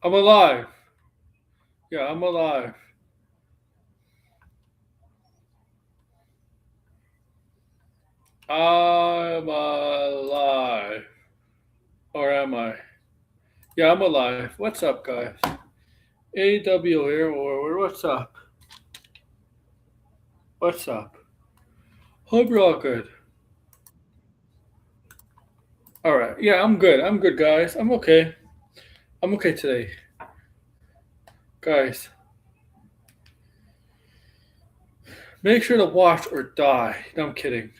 I'm alive. Yeah, I'm alive. I'm alive. Or am I? Yeah, I'm alive. What's up, guys? AW here, or what's up? What's up? Hope you're all good. Alright, yeah, I'm good. I'm good, guys. I'm okay. I'm okay today. Guys, make sure to watch or die. No, I'm kidding.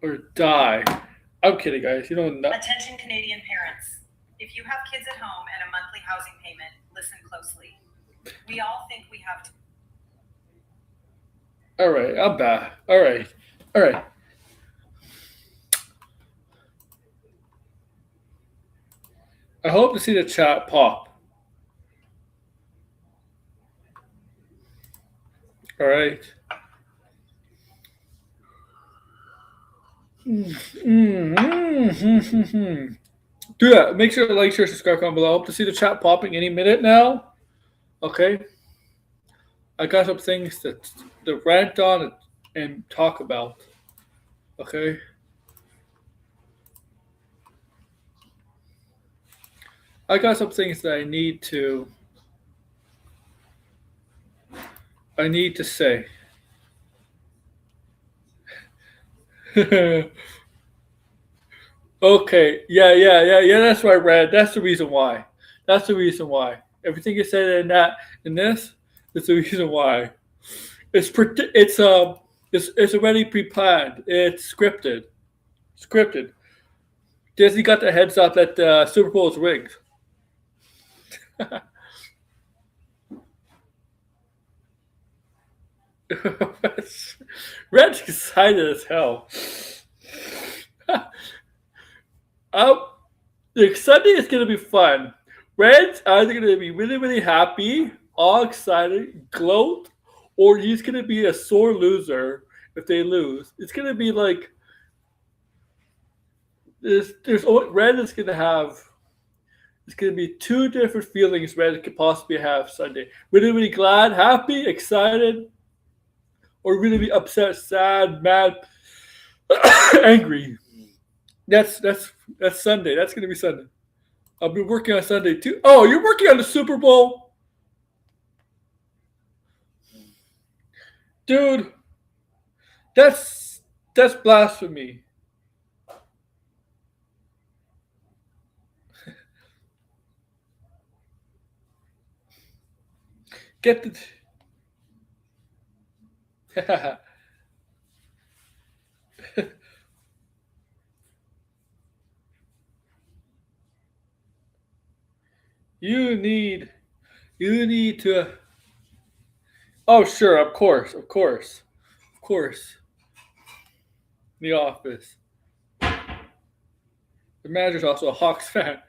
Or die. I'm kidding, guys. You don't know. Attention Canadian parents. If you have kids at home and a monthly housing payment, listen closely. We all think we have to. Alright, I'm back. Alright. Alright. I hope to see the chat pop. Alright. Do that. Make sure to like, share, subscribe, comment below. I hope to see the chat popping any minute now. Okay. I got some things to rant on and talk about. Okay. I got some things that I need to say. Okay. Yeah. That's right, Red. That's the reason why. That's the reason why. Everything you said in this is the reason why. It's already pre-planned. It's scripted. Scripted. Disney got the heads up that Super Bowl is rigged. Red's excited as hell. um, Sunday is gonna be fun. Red's either gonna be really, really happy, all excited, gloat, or he's gonna be a sore loser if they lose. It's gonna be like Red is gonna have. It's gonna be two different feelings Red could possibly have Sunday. Really, really glad, happy, excited, or really be upset, sad, mad, angry. That's Sunday. That's gonna be Sunday. I'll be working on Sunday too. Oh, you're working on the Super Bowl, dude. That's blasphemy. Get the. you need you need to. Oh, sure, of course. The Office. The manager's also a Hawks fan.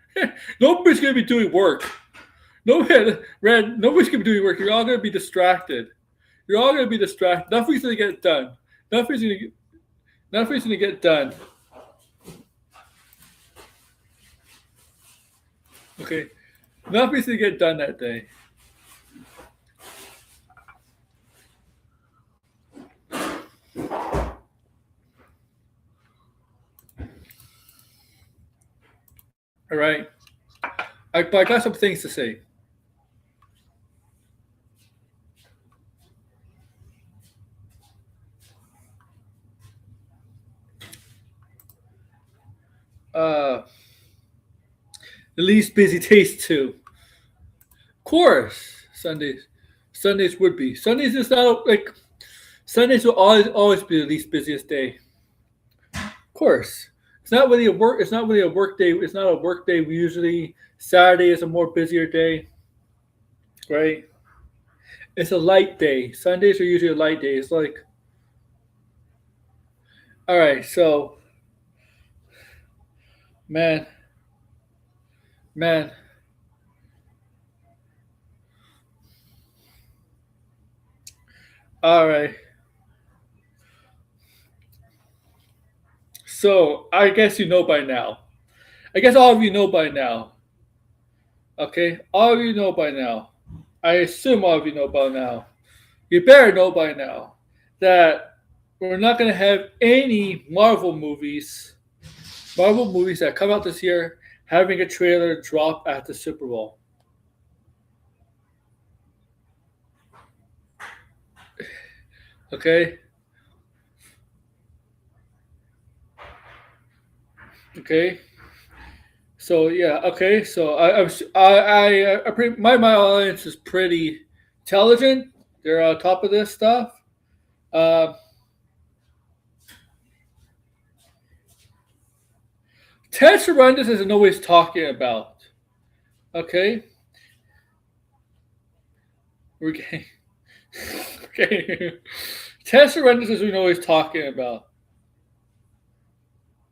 Nobody's gonna be doing work. Nobody, Red. Nobody's gonna be doing work. You're all gonna be distracted. You're all gonna be distracted. Nothing's gonna get done. Nothing's gonna. Nothing's gonna get done. Okay. Nothing's gonna get done that day. All right. But I got some things to say. Uh, the least busy days too. Of course, Sundays would be. Sundays is not like Sundays will always be the least busiest day. Of course, it's not really a work. It's not really a work day. It's not a work day. We usually Saturday is a more busier day, right? It's a light day. Sundays are usually a light day. It's like, all right, so man, man, All right. So I guess you know by now. I guess all of you know by now. Okay, all of you know by now. I assume all of you know by now. You better know by now that we're not going to have any Marvel movies that come out this year, having a trailer drop at the Super Bowl. Okay, okay. So yeah, okay. So I pretty, my audience is pretty intelligent. They're on top of this stuff. Uh, Ted Sarandon doesn't know what he's talking about. Okay, we're getting okay. Ted Sarandon doesn't know what he's talking about.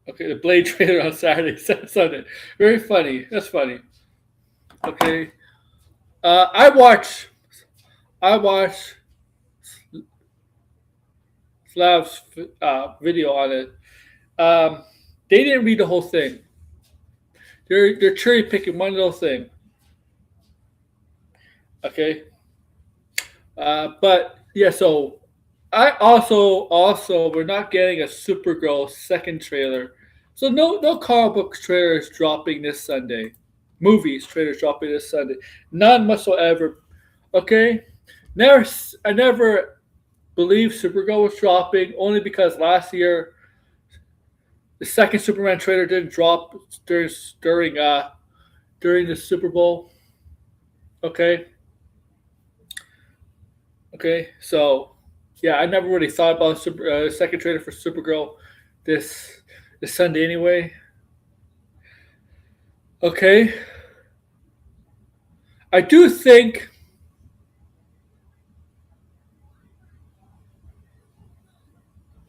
Okay, the Blade trailer on Saturday, Sunday. Very funny. That's funny. Okay, uh, I watch I watch Slav's video on it. Um, they didn't read the whole thing. They're cherry picking one little thing. Okay, but yeah. So I also we're not getting a Supergirl second trailer. So no comic book trailers dropping this Sunday. Movies trailers dropping this Sunday. None whatsoever. Okay, I never believed Supergirl was dropping only because last year the second Superman trailer didn't drop during the Super Bowl. Okay, okay. So yeah, I never really thought about second trailer for Supergirl this this Sunday anyway. Okay, I do think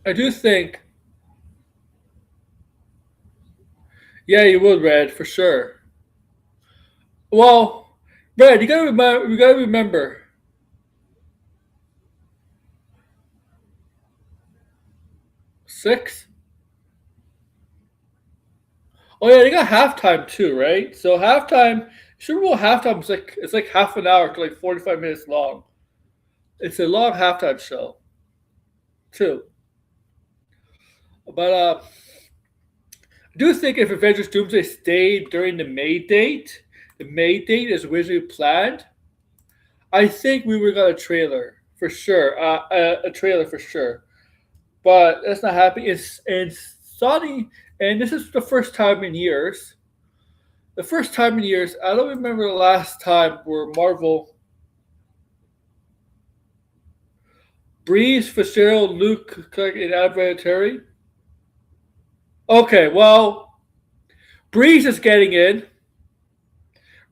I do think yeah, you would, Red, for sure. Well, Red, you gotta remember 6. Oh yeah, they got halftime too, right? So halftime, Super Bowl halftime is like it's like half an hour to like 45 minutes long. It's a long halftime show too. But I do think if Avengers Doomsday stayed during the May date is originally planned, I think we would got a trailer for sure. A trailer for sure. But that's not happening. It's Sony, and this is the first time in years. The first time in years, I don't remember the last time where Marvel Breeze, Fitzgerald, Luke, Clark, and Advertary. Okay, well, Breeze is getting in.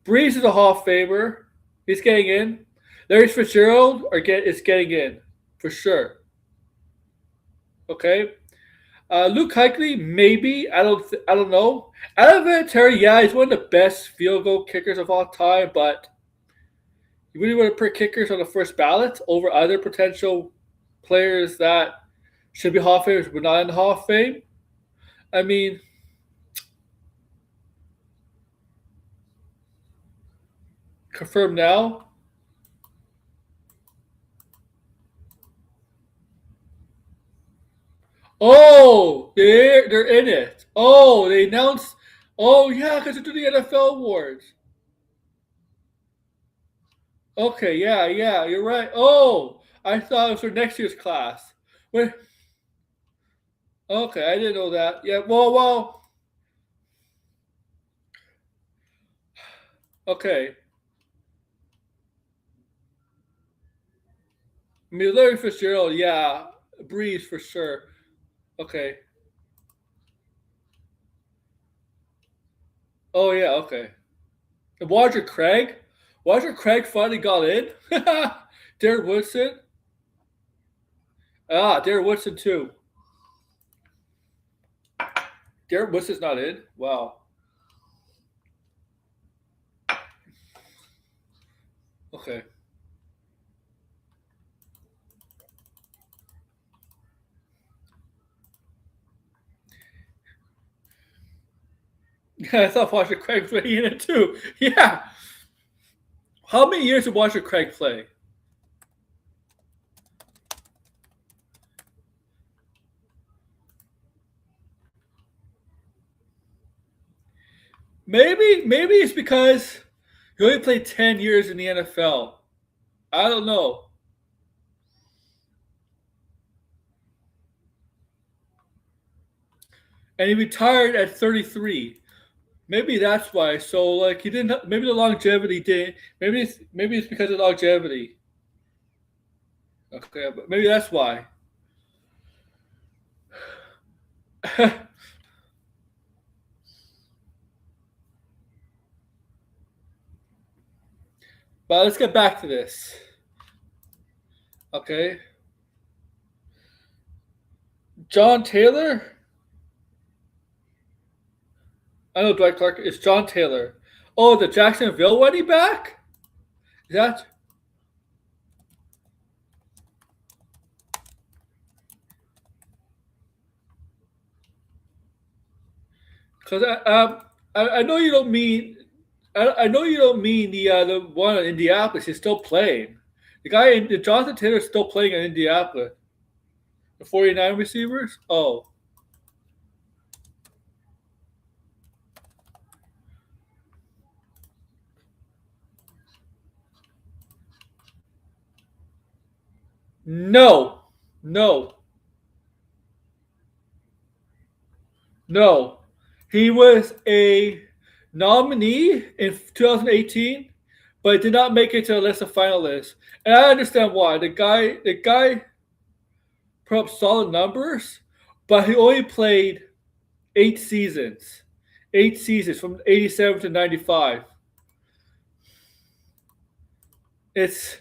Breeze is a Hall of Famer. He's getting in. Larry Fitzgerald is getting in for sure. Okay. Luke Kuechly, maybe. I don't know. Advertary, yeah, he's one of the best field goal kickers of all time, but you really want to put kickers on the first ballot over other potential players that should be Hall of Famers but not in the Hall of Fame? I mean, confirm now. Oh, they're in it. Oh, they announced. Oh yeah, because they're doing the NFL awards. Okay, yeah, yeah, you're right. Oh, I thought it was for next year's class. Wait, okay, I didn't know that. Yeah, okay. I mean, Larry Fitzgerald, yeah, Breeze for sure. Okay. Oh yeah, okay. And Roger Craig finally got in. Derek Woodson. Derek Woodson too. Derek Woodson's not in. Wow. Okay. Yeah, I thought Roger Craig was in it too. Yeah. How many years did Roger Craig play? Maybe it's because he only played 10 years in the NFL. I don't know. And he retired at 33. Maybe that's why. So like he didn't. Maybe the longevity did. Maybe it's because of longevity. Okay, but maybe that's why. But let's get back to this. Okay. John Taylor? I know Dwight Clark. It's John Taylor. Oh, the Jacksonville running back? Is that? Because I know you don't mean. I know you don't mean the one in Indianapolis. He's still playing. The Jonathan Taylor is still playing in Indianapolis. The 49 receivers? Oh. No. No. No. He was a nominee in 2018, but did not make it to the list of finalists. And I understand why. The guy put up solid numbers, but he only played 8 seasons. 8 seasons from 87 to 95. It's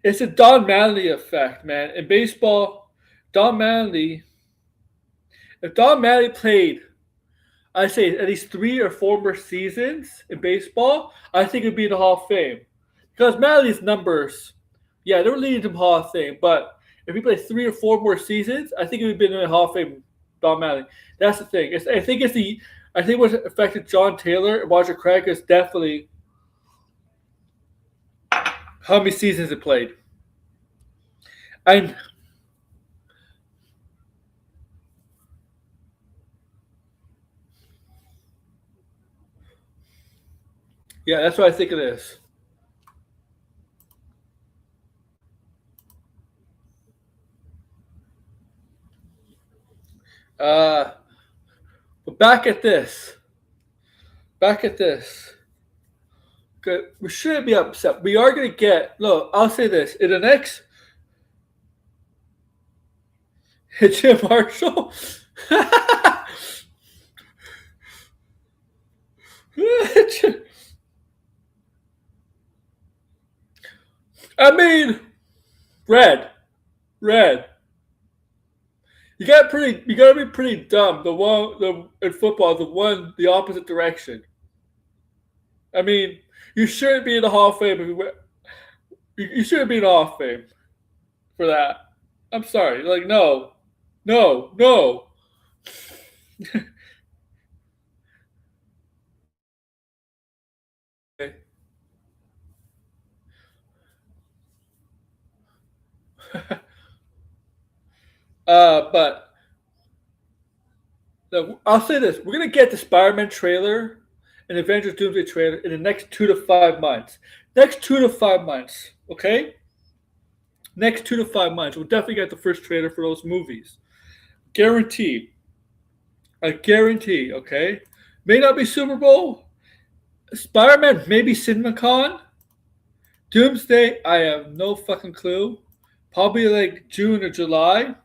a Don Manley effect, man. In baseball, Don Manley, if Don Manley played, I say at least 3 or 4 more seasons in baseball, I think it'd be in the Hall of Fame. Because Manley's numbers, yeah, they were leading to the Hall of Fame, but if he played 3 or 4 more seasons, I think it would have been in the Hall of Fame. Don Manley. That's the thing. I think what affected John Taylor and Roger Craig is definitely how many seasons it played. And yeah, that's what I think it is. But back at this. Back at this. Good. We shouldn't be upset. We are going to get. Look, I'll say this. In the next. Jim Marshall? I mean, red. Red. You gotta be pretty dumb. In football, the opposite direction. I mean, you shouldn't be in the Hall of Fame. You shouldn't be in the Hall of Fame for that. I'm sorry. Like, no. No. No. Okay. But I'll say this: we're gonna get the Spider-Man trailer and Avengers Doomsday trailer in the next 2 to 5 months. Next 2 to 5 months, okay? Next 2 to 5 months, we'll definitely get the first trailer for those movies. Guaranteed. I guarantee. Okay, may not be Super Bowl. Spider-Man maybe CinemaCon. Doomsday, I have no fucking clue. Probably like June or July.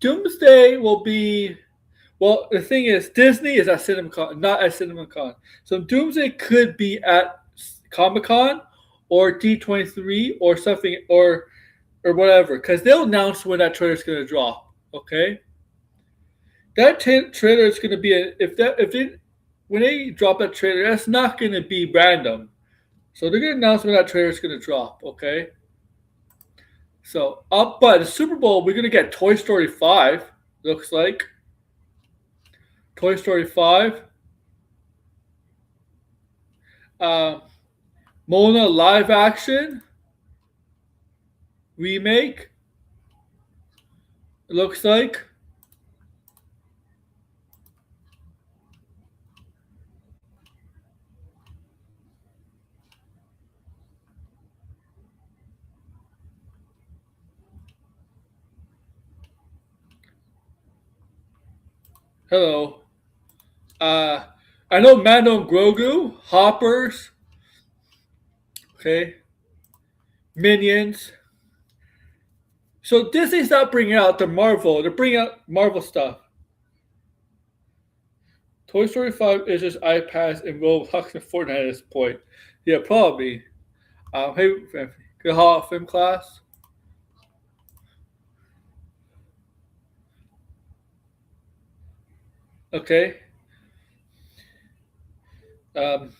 Doomsday will be. Well, the thing is, Disney is at CinemaCon, not at CinemaCon. So Doomsday could be at Comic Con or D23 or something or whatever, because they'll announce when that trailer is going to drop. Okay, that trailer is going to be when they drop that trailer, that's not going to be random. So they're going to announce when that trailer is going to drop. Okay. So but the Super Bowl, we're going to get Toy Story 5. Looks like Toy Story 5. Uh, Mona live action remake. It looks like. Hello. Uh, I know Mando and Grogu, Hoppers, okay, Minions. So Disney's not bringing out the Marvel. They're bringing out Marvel stuff. Toy Story 5 is just iPads and Roblox and Fortnite at this point. Yeah, probably. Hey, good Hall of Fame class. Okay. Um,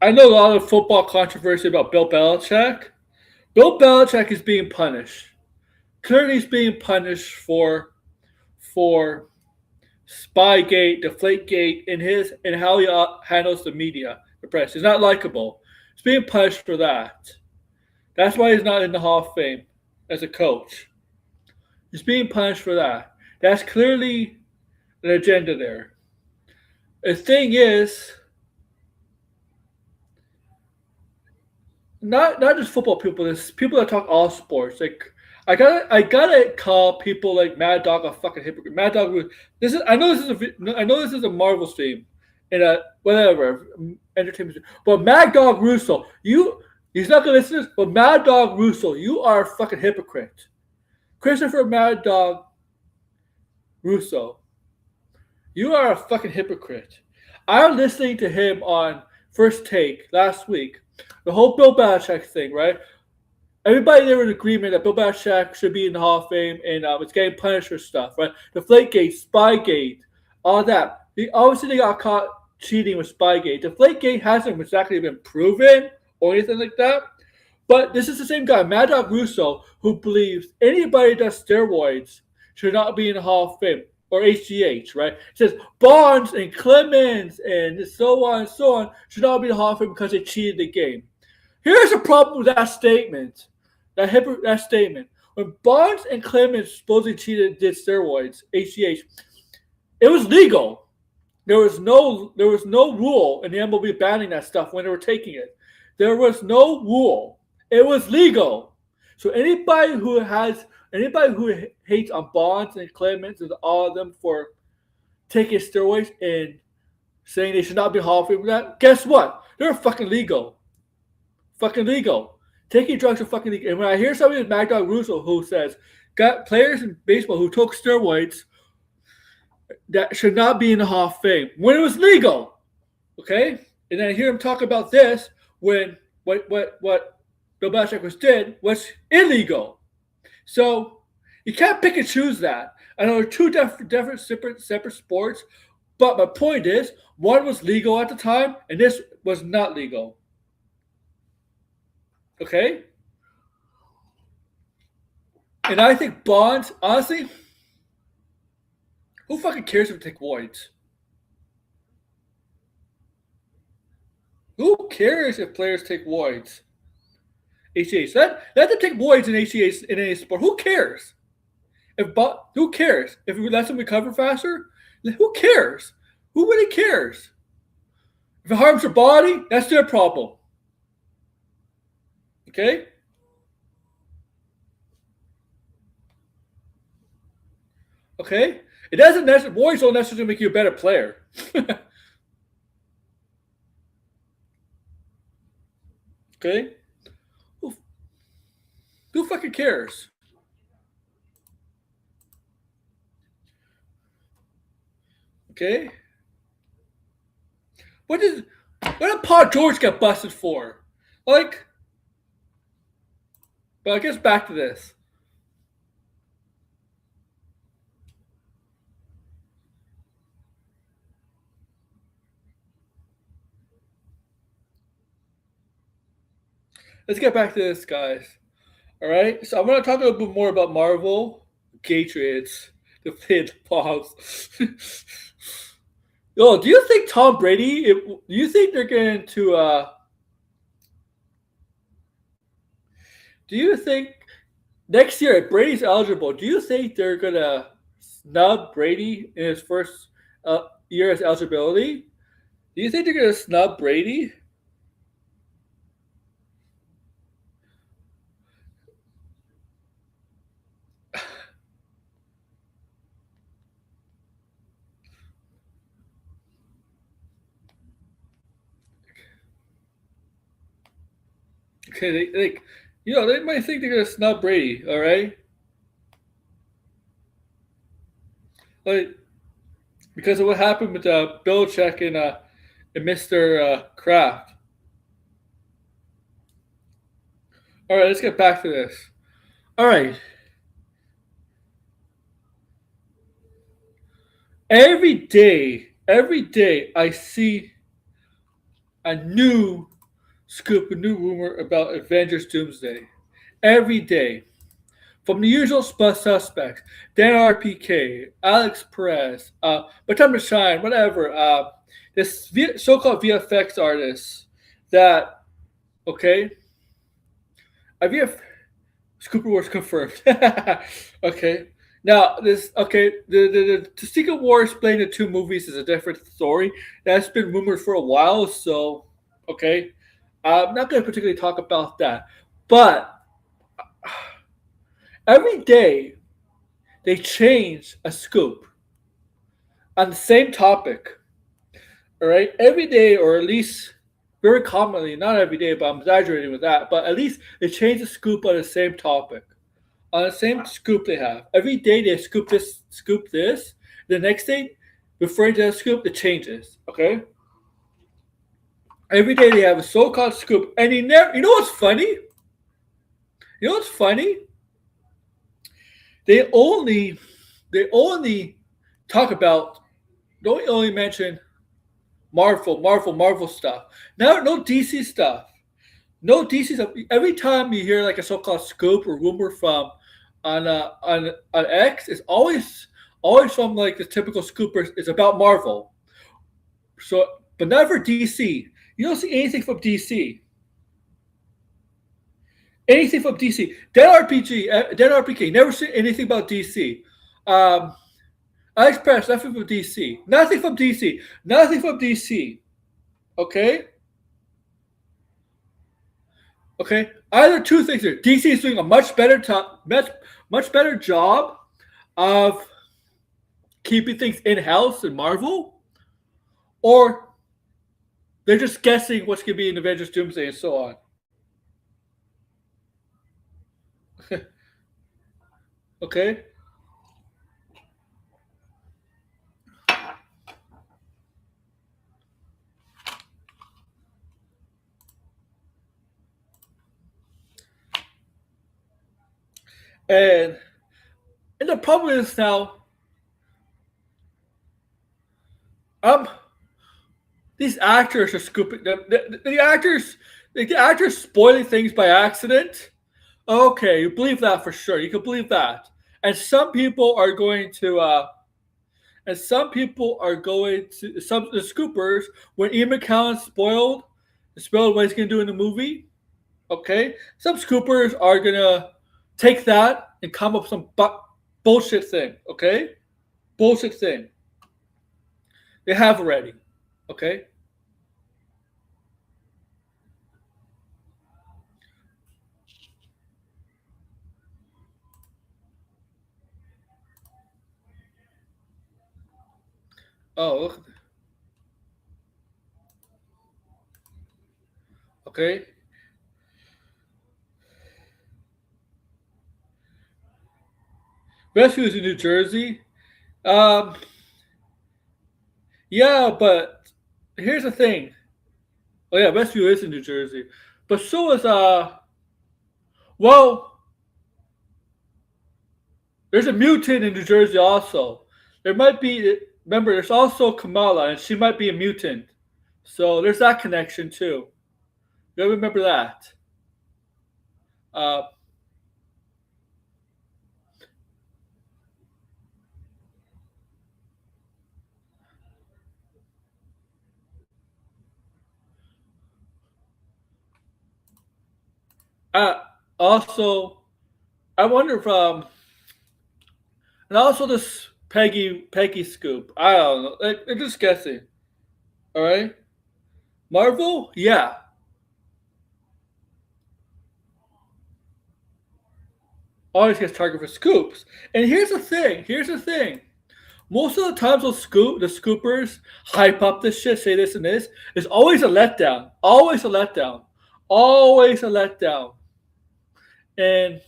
I know a lot of football controversy about Bill Belichick. Bill Belichick is being punished. Clearly, he's being punished for Spygate, Deflategate, and how he handles the media, the press. He's not likable. He's being punished for that. That's why he's not in the Hall of Fame as a coach. He's being punished for that. That's clearly an agenda there. The thing is, not just football people. There's people that talk all sports. Like I gotta call people like Mad Dog a fucking hypocrite. Mad Dog, this is I know this is a Marvel stream, and a whatever entertainment, but Mad Dog Russo, he's not gonna listen to this, but Mad Dog Russo, you are a fucking hypocrite. Christopher Mad Dog Russo, you are a fucking hypocrite. I'm listening to him on First Take last week. The whole Bill Belichick thing, right? Everybody there was in agreement that Bill Belichick should be in the Hall of Fame and it's getting punished for stuff, right? Deflategate, Spygate, all that. Obviously, they got caught cheating with Spygate. Deflategate hasn't exactly been proven or anything like that. But this is the same guy, Mad Dog Russo, who believes anybody that does steroids should not be in the Hall of Fame or HGH, right? It says Bonds and Clemens and so on and so on should not be in the Hall of Fame because they cheated the game. Here's the problem with that statement. That statement. When Bonds and Clemens supposedly cheated, did steroids, HGH, it was legal. There was no rule in the MLB banning that stuff when they were taking it. There was no rule. It was legal. So anybody who hates on Bonds and Clemens and all of them for taking steroids and saying they should not be Hall of Fame for that, guess what? They're fucking legal. Fucking legal. Taking drugs are fucking legal. And when I hear somebody like Mad Dog Russo who says got players in baseball who took steroids that should not be in the Hall of Fame when it was legal, okay? And then I hear him talk about this when what Bill Belichick was illegal. So you can't pick and choose that. I know they're two different separate sports, but my point is one was legal at the time and this was not legal. Okay? And I think Bonds, honestly, who fucking cares if they take voids? Who cares if players take voids? HCH. Let them take voids in HCH in any sport. Who cares? Who cares? If it lets them recover faster, who cares? Who really cares? If it harms their body, that's their problem. Okay? Okay? It doesn't necessarily, voids don't necessarily make you a better player. Okay? Who fucking cares? Okay? What did Paul George get busted for? Like, but I guess back to this. Let's get back to this, guys. All right. So I'm going to talk a little bit more about Marvel Patriots. to play the pause. Yo, do you think Tom Brady? Do you think they're going to? Do you think next year if Brady's eligible? Do you think they're gonna snub Brady in his first year as eligibility? Do you think they're gonna snub Brady? Okay, they might think they're gonna snub Brady. All right, like because of what happened with Belichick and Mr. Kraft. All right, let's get back to this. All right, every day I see a new scoop, a new rumor about Avengers Doomsday. Every day. From the usual suspects, Dan RPK, Alex Perez, Batum Shine, whatever, this so-called VFX artist that, okay, VF Scooper Wars confirmed. Okay. Now this the Secret War explained the two movies is a different story. That's been rumored for a while, so okay. I'm not gonna particularly talk about that. But every day they change a scoop on the same topic. All right, every day, or at least very commonly, not every day, but I'm exaggerating with that. But at least they change the scoop on the same topic, on the same scoop they have. Every day they scoop this, scoop this. The next day, referring to that scoop, it changes. Okay. Every day they have a so-called scoop, and he never. You know what's funny? You know what's funny? They only, they only talk about. Don't only mention Marvel stuff. No DC stuff. No DC stuff. Every time you hear like a so-called scoop or rumor from on X, it's always from like the typical scoopers. It's about Marvel. So, but not for DC. You don't see anything from DC. Anything from DC. Dead RPK. Never seen anything about DC. Um, Alex Press, nothing from DC. Nothing from DC. Nothing from DC. Okay? Okay? Either two things here. DC is doing a much better job of keeping things in-house in Marvel, or they're just guessing what's going to be in Avengers Doomsday and so on. Okay? And and the problem is now, um, these actors are scooping the actors. Like the actors spoiling things by accident. Okay, you believe that for sure. You can believe that. And some people are going to some the scoopers when Ian McKellen spoiled what he's gonna do in the movie. Okay, some scoopers are gonna take that and come up with some bullshit thing. Okay, bullshit thing they have already. Okay. Oh, look. Okay. Rescue is in New Jersey. Um, yeah, but here's the thing. Oh yeah, Rescue is in New Jersey, but so is well, there's a mutant in New Jersey also. There might be. Remember, there's also Kamala, and she might be a mutant. So there's that connection too. You gotta remember that. Uh, Uh, also, I wonder if and also this Peggy scoop. I don't know. I'm just guessing. All right, Marvel. Yeah, always gets targeted for scoops. And here's the thing. Here's the thing. Most of the times, the scoopers hype up this shit, say this and this. It's always a letdown. Always a letdown. Always a letdown. And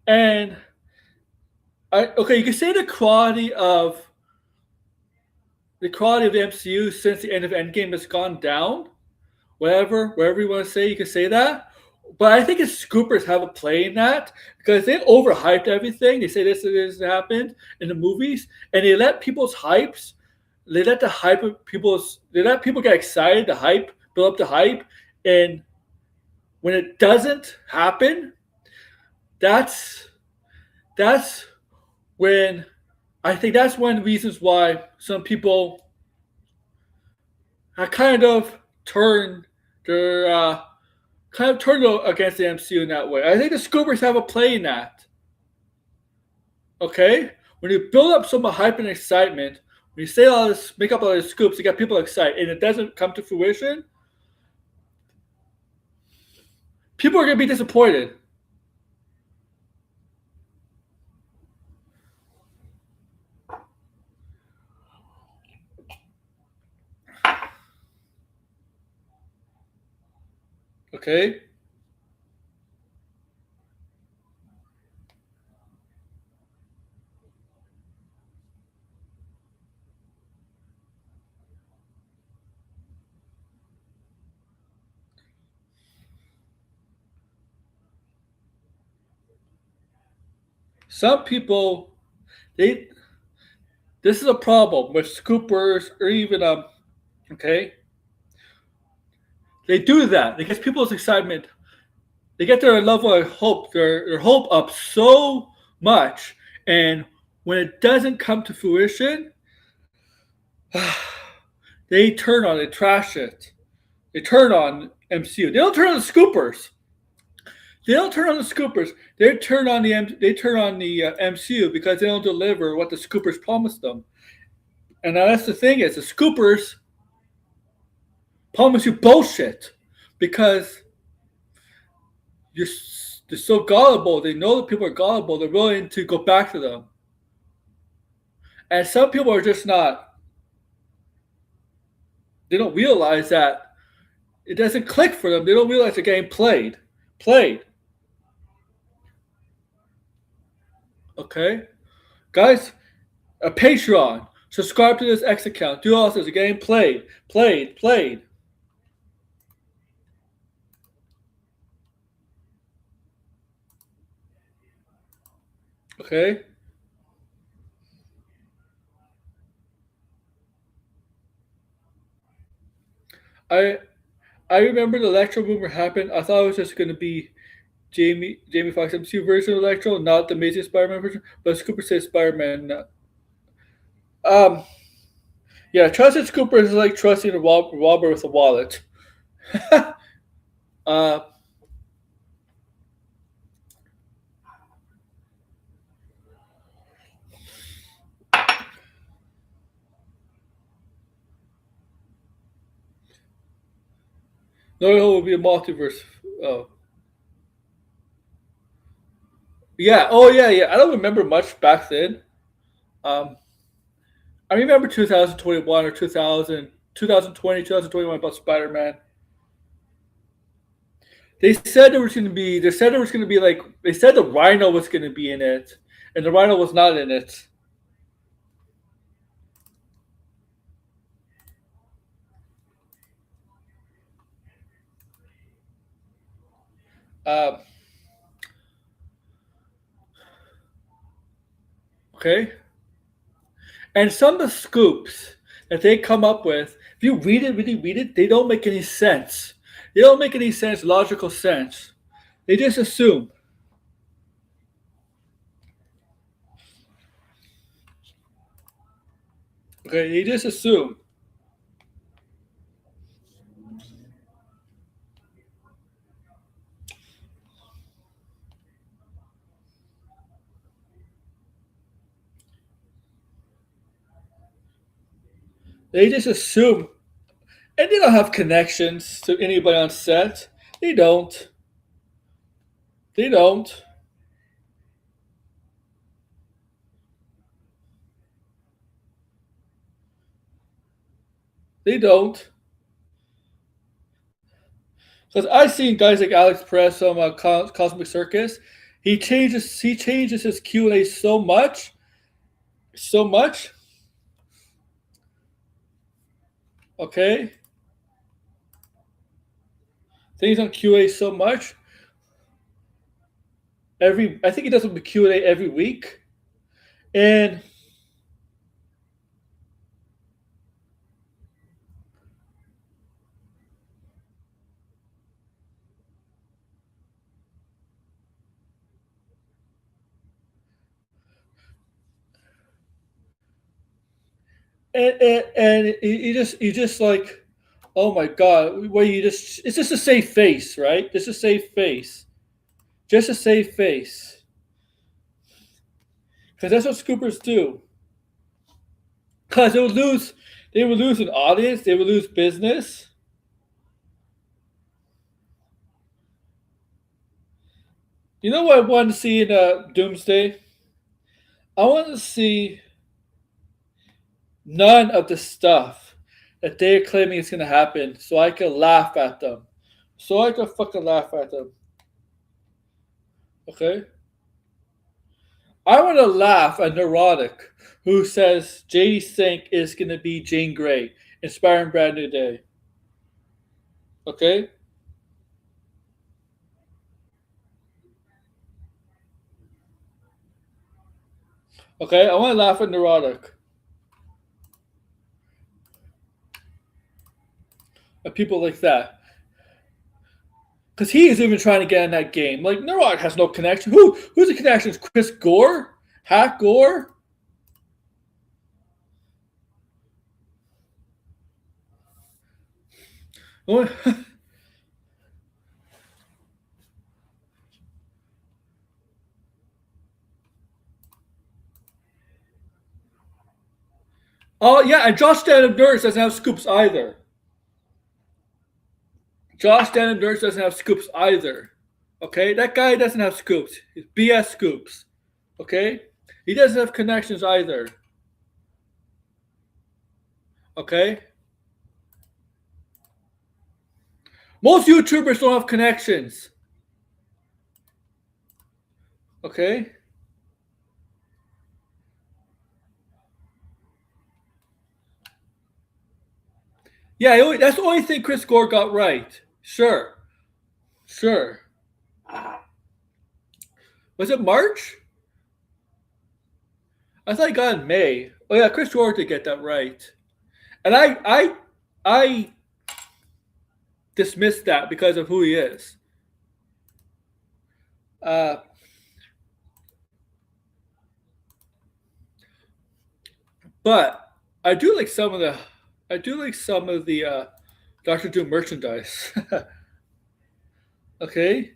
and okay, you can say the quality of the MCU since the end of Endgame has gone down. Whatever you want to say, you can say that. But I think its scoopers have a play in that because they overhyped everything. They say this happened in the movies, and they let people's hypes. They let the hype of people's. They let people get excited. The hype build up the hype, and when it doesn't happen, that's that's when I think that's one of the reasons why some people have turned their kind of turned against the MCU in that way. I think the scoopers have a play in that. Okay, when you build up so much hype and excitement, when you say all this, make up all these scoops, you get people excited, and it doesn't come to fruition, people are gonna be disappointed. Okay, some people they this is a problem with scoopers or even okay, they do that. They get people's excitement. They get their level of hope, their hope up so much, and when it doesn't come to fruition, they turn on it, trash it. They turn on MCU. They don't turn on the scoopers. They don't turn on the scoopers. They turn on the MCU because they don't deliver what the scoopers promised them. And that's the thing is the scoopers promise you bullshit because you're they're so gullible. They know that people are gullible. They're willing to go back to them. And some people are just not. They don't realize that it doesn't click for them. They don't realize they're getting played. Okay, guys, a Patreon. Subscribe to this X account. Do all this. Getting played. Okay. I I remember the Electro rumor happened. I thought it was just going to be Jamie Foxx MCU version of Electro, not the Amazing Spider-Man version. But Scooper says Spider-Man. Um, yeah, trusting Scooper is like trusting a robber with a wallet. uh, no, it will be a multiverse. Oh, yeah. Oh, yeah. I don't remember much back then. Um, I remember 2021 or 2020, 2021 about Spider-Man. They said there was going to be. They said there was going to be like. They said the Rhino was going to be in it, and the Rhino was not in it. Uh, okay, and some of the scoops that they come up with, if you really read it, they don't make any sense. They don't make any sense, logical sense. They just assume. Okay, they just assume. They just assume, and they don't have connections to anybody on set. They don't. They don't. They don't. Because I've seen guys like Alex Perez from Cosmic Circus. He changes his Q and A so much. Okay, things on QA so much. I think he does a Q and A every week, and and you just like, oh my god, where you just it's just a safe face, right? Just a safe face, just a safe face, because that's what scoopers do. Because they would lose an audience, they would lose business. You know what I want to see in Doomsday? I want to see none of the stuff that they're claiming is going to happen, so I can laugh at them. So I can fucking laugh at them. Okay? I want to laugh at Neurotic, who says J.D. Sink is going to be Jane Grey, inspiring Brand New Day. Okay? Okay, I want to laugh at Neurotic. At people like that. Because he is even trying to get in that game. Like, Neurotic has no connection. Who's the connection? Chris Gore? Hack Gore? Oh, yeah, and Josh Stanton Nurse doesn't have scoops either. Josh Stanton Nurse doesn't have scoops either. Okay? That guy doesn't have scoops. He's BS scoops. Okay? He doesn't have connections either. Okay? Most YouTubers don't have connections. Okay? Yeah, that's the only thing Chris Gore got right. Sure. Sure. Was it March? I thought he got in May. Oh yeah, Chris Gore did get that right. And I dismissed that because of who he is. But I do like some of the Doctor Doom merchandise. Okay.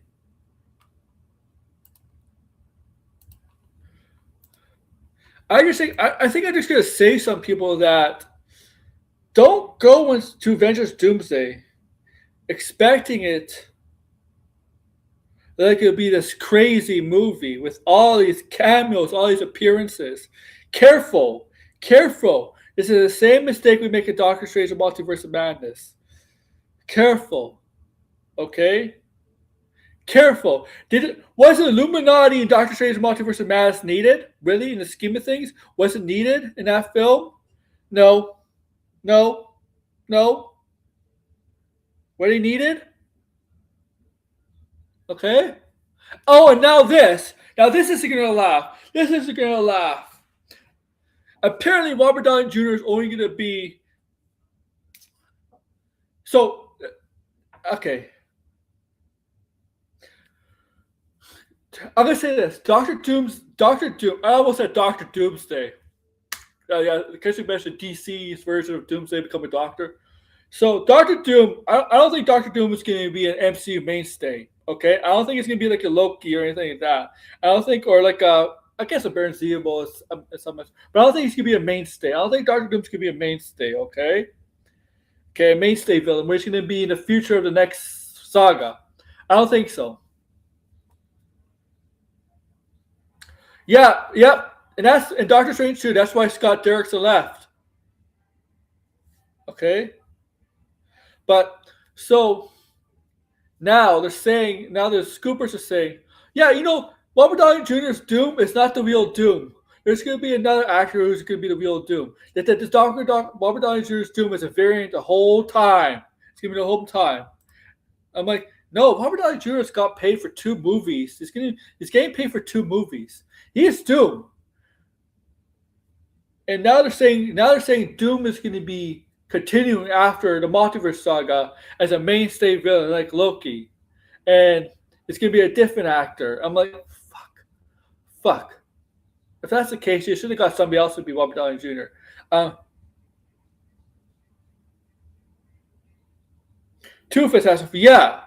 I think I'm just gonna say some people that don't go to Avengers Doomsday expecting it like it'll be this crazy movie with all these cameos, all these appearances. Careful, careful. This is the same mistake we make in Doctor Strange and Multiverse of Madness. Careful, okay? Careful. Was Illuminati and Doctor Strange and Multiverse of Madness needed? Really, in the scheme of things, was it needed in that film? No, no, no. Were they needed? Okay. Oh, and now this. Now this isn't gonna laugh. This isn't gonna laugh. Apparently, Robert Downey Jr. is only gonna be. So, okay. I'm gonna say this: Doctor Doom. I almost said Doctor Doomsday. Yeah, because you mentioned DC's version of Doomsday become a doctor. So Doctor Doom, I don't think Doctor Doom is going to be an MCU mainstay. Okay, I don't think it's going to be like a Loki or anything like that. I don't think, or like I guess a Baron Zemo is so much, but I don't think he's gonna be a mainstay. I don't think Doctor Doom's gonna be a mainstay. Okay, okay, a mainstay villain, which is gonna be in the future of the next saga. I don't think so. Yeah, yep, and Doctor Strange too. That's why Scott Derrickson left. Okay, but so now the scoopers are saying, yeah, Robert Downey Jr.'s Doom is not the real Doom. There's going to be another actor who's going to be the real Doom. That this Robert Downey Jr.'s Doom is a variant the whole time. It's going to be the whole time. I'm like, no, Robert Downey Jr. got paid for 2 movies. He's getting paid for 2 movies. He is Doom. And now they're saying Doom is going to be continuing after the multiverse saga as a mainstay villain like Loki, and it's going to be a different actor. I'm like, fuck. If that's the case, you should have got somebody else to be Robert Downey Jr. Two Fantastic, yeah,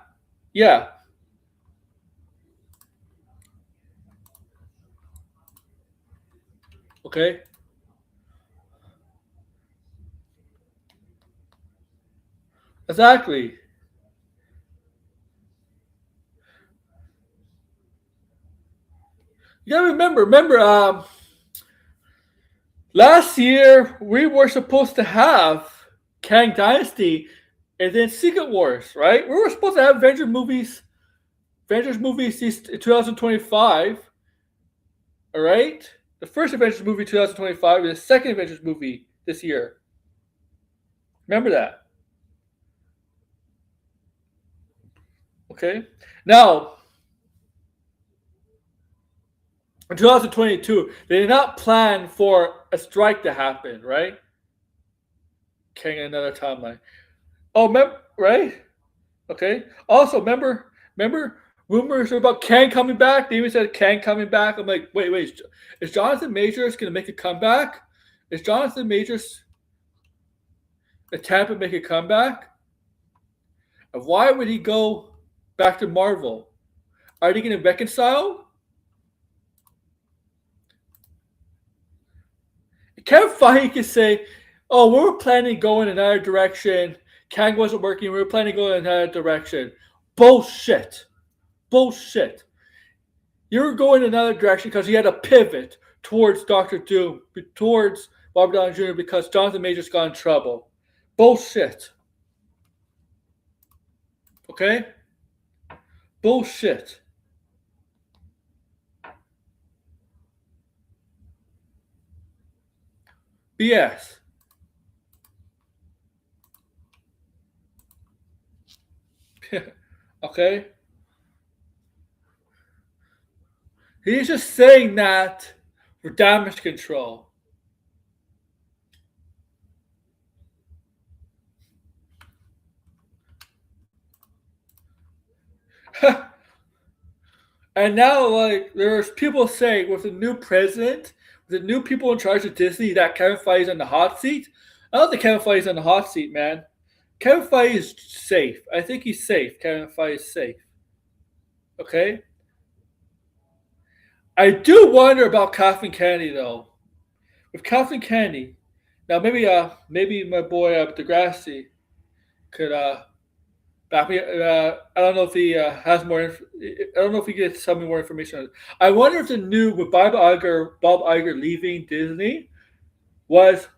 okay, exactly. You gotta remember, last year we were supposed to have Kang Dynasty and then Secret Wars, right? We were supposed to have Avengers movies 2025, all right? The first Avengers movie 2025 and the second Avengers movie this year. Remember that. Okay? Now, in 2022, they did not plan for a strike to happen, right? King another timeline. Oh, right? Okay. Also, remember rumors about Kang coming back? They even said Kang coming back. I'm like, wait. Is Jonathan Majors going to make a comeback? Is Jonathan Majors attempt to make a comeback? And why would he go back to Marvel? Are they going to reconcile? Kevin Feige can say, oh, we were planning to go in another direction. Kang wasn't working. We were planning to go in another direction. Bullshit. You were going in another direction because you had to pivot towards Doctor Doom, towards Robert Downey Jr. because Jonathan Majors got in trouble. Bullshit. Okay? Bullshit. BS. Okay? He's just saying that for damage control. And now, like, there's people saying with the new president, with the new people in charge of Disney, that Kevin Feige's on the hot seat. I don't think Kevin Feige's on the hot seat, man. Kevin Feige is safe. I think he's safe. Kevin Feige is safe. Okay? I do wonder about Kathleen Kennedy, though. With Kathleen Kennedy, now maybe my boy Degrassi could back me. I don't know if he has more. I don't know if he gets some more information on it. I wonder if the new with Bob Iger leaving Disney was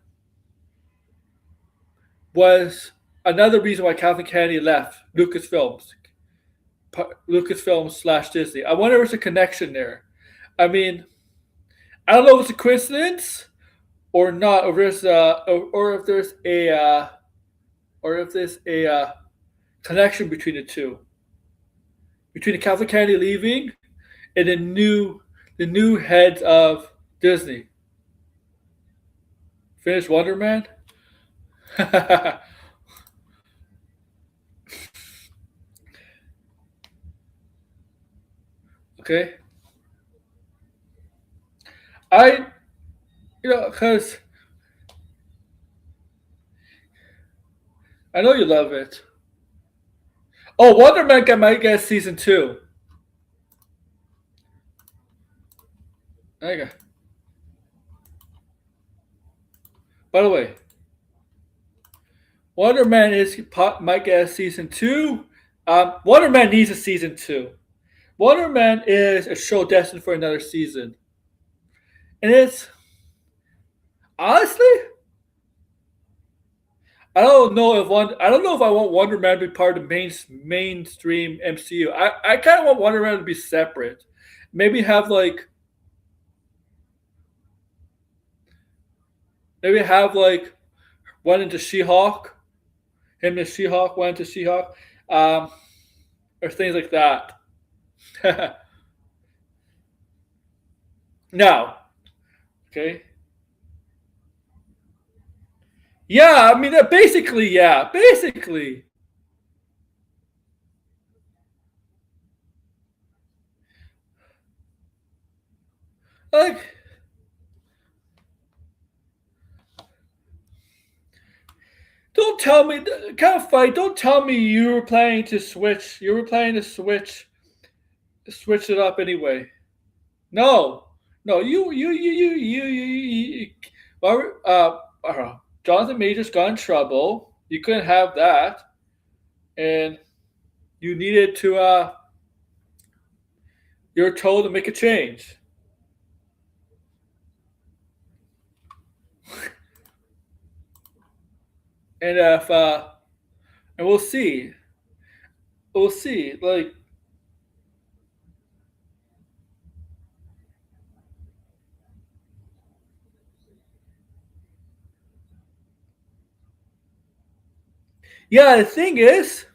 another reason why Kathleen Kennedy left Lucasfilms / Disney. I wonder if there's a connection there. I mean, I don't know if it's a coincidence or not, or if there's a connection between the two, between the Kathleen Kennedy leaving and the new heads of Disney. Finish Wonder Man. Okay. Because I know you love it. Oh, Wonder Man might get season 2. Okay. By the way, Wonder Man might get a season two. Wonder Man needs a season two. Wonder Man is a show destined for another season, and it's honestly, I don't know if I want Wonder Man to be part of the mainstream MCU. I kind of want Wonder Man to be separate. Maybe have like went into She-Hulk, him and She-Hulk went into She-Hulk, um, or things like that. Now, okay, yeah, I mean, basically, yeah, basically, like, don't tell me, kind of fight. Don't tell me you were planning to switch. You were planning to switch it up anyway. No, no, you well, Jonathan Majors got in trouble. You couldn't have that, and you needed to. You're told to make a change, and if and we'll see, we'll see. Like, yeah, the thing is,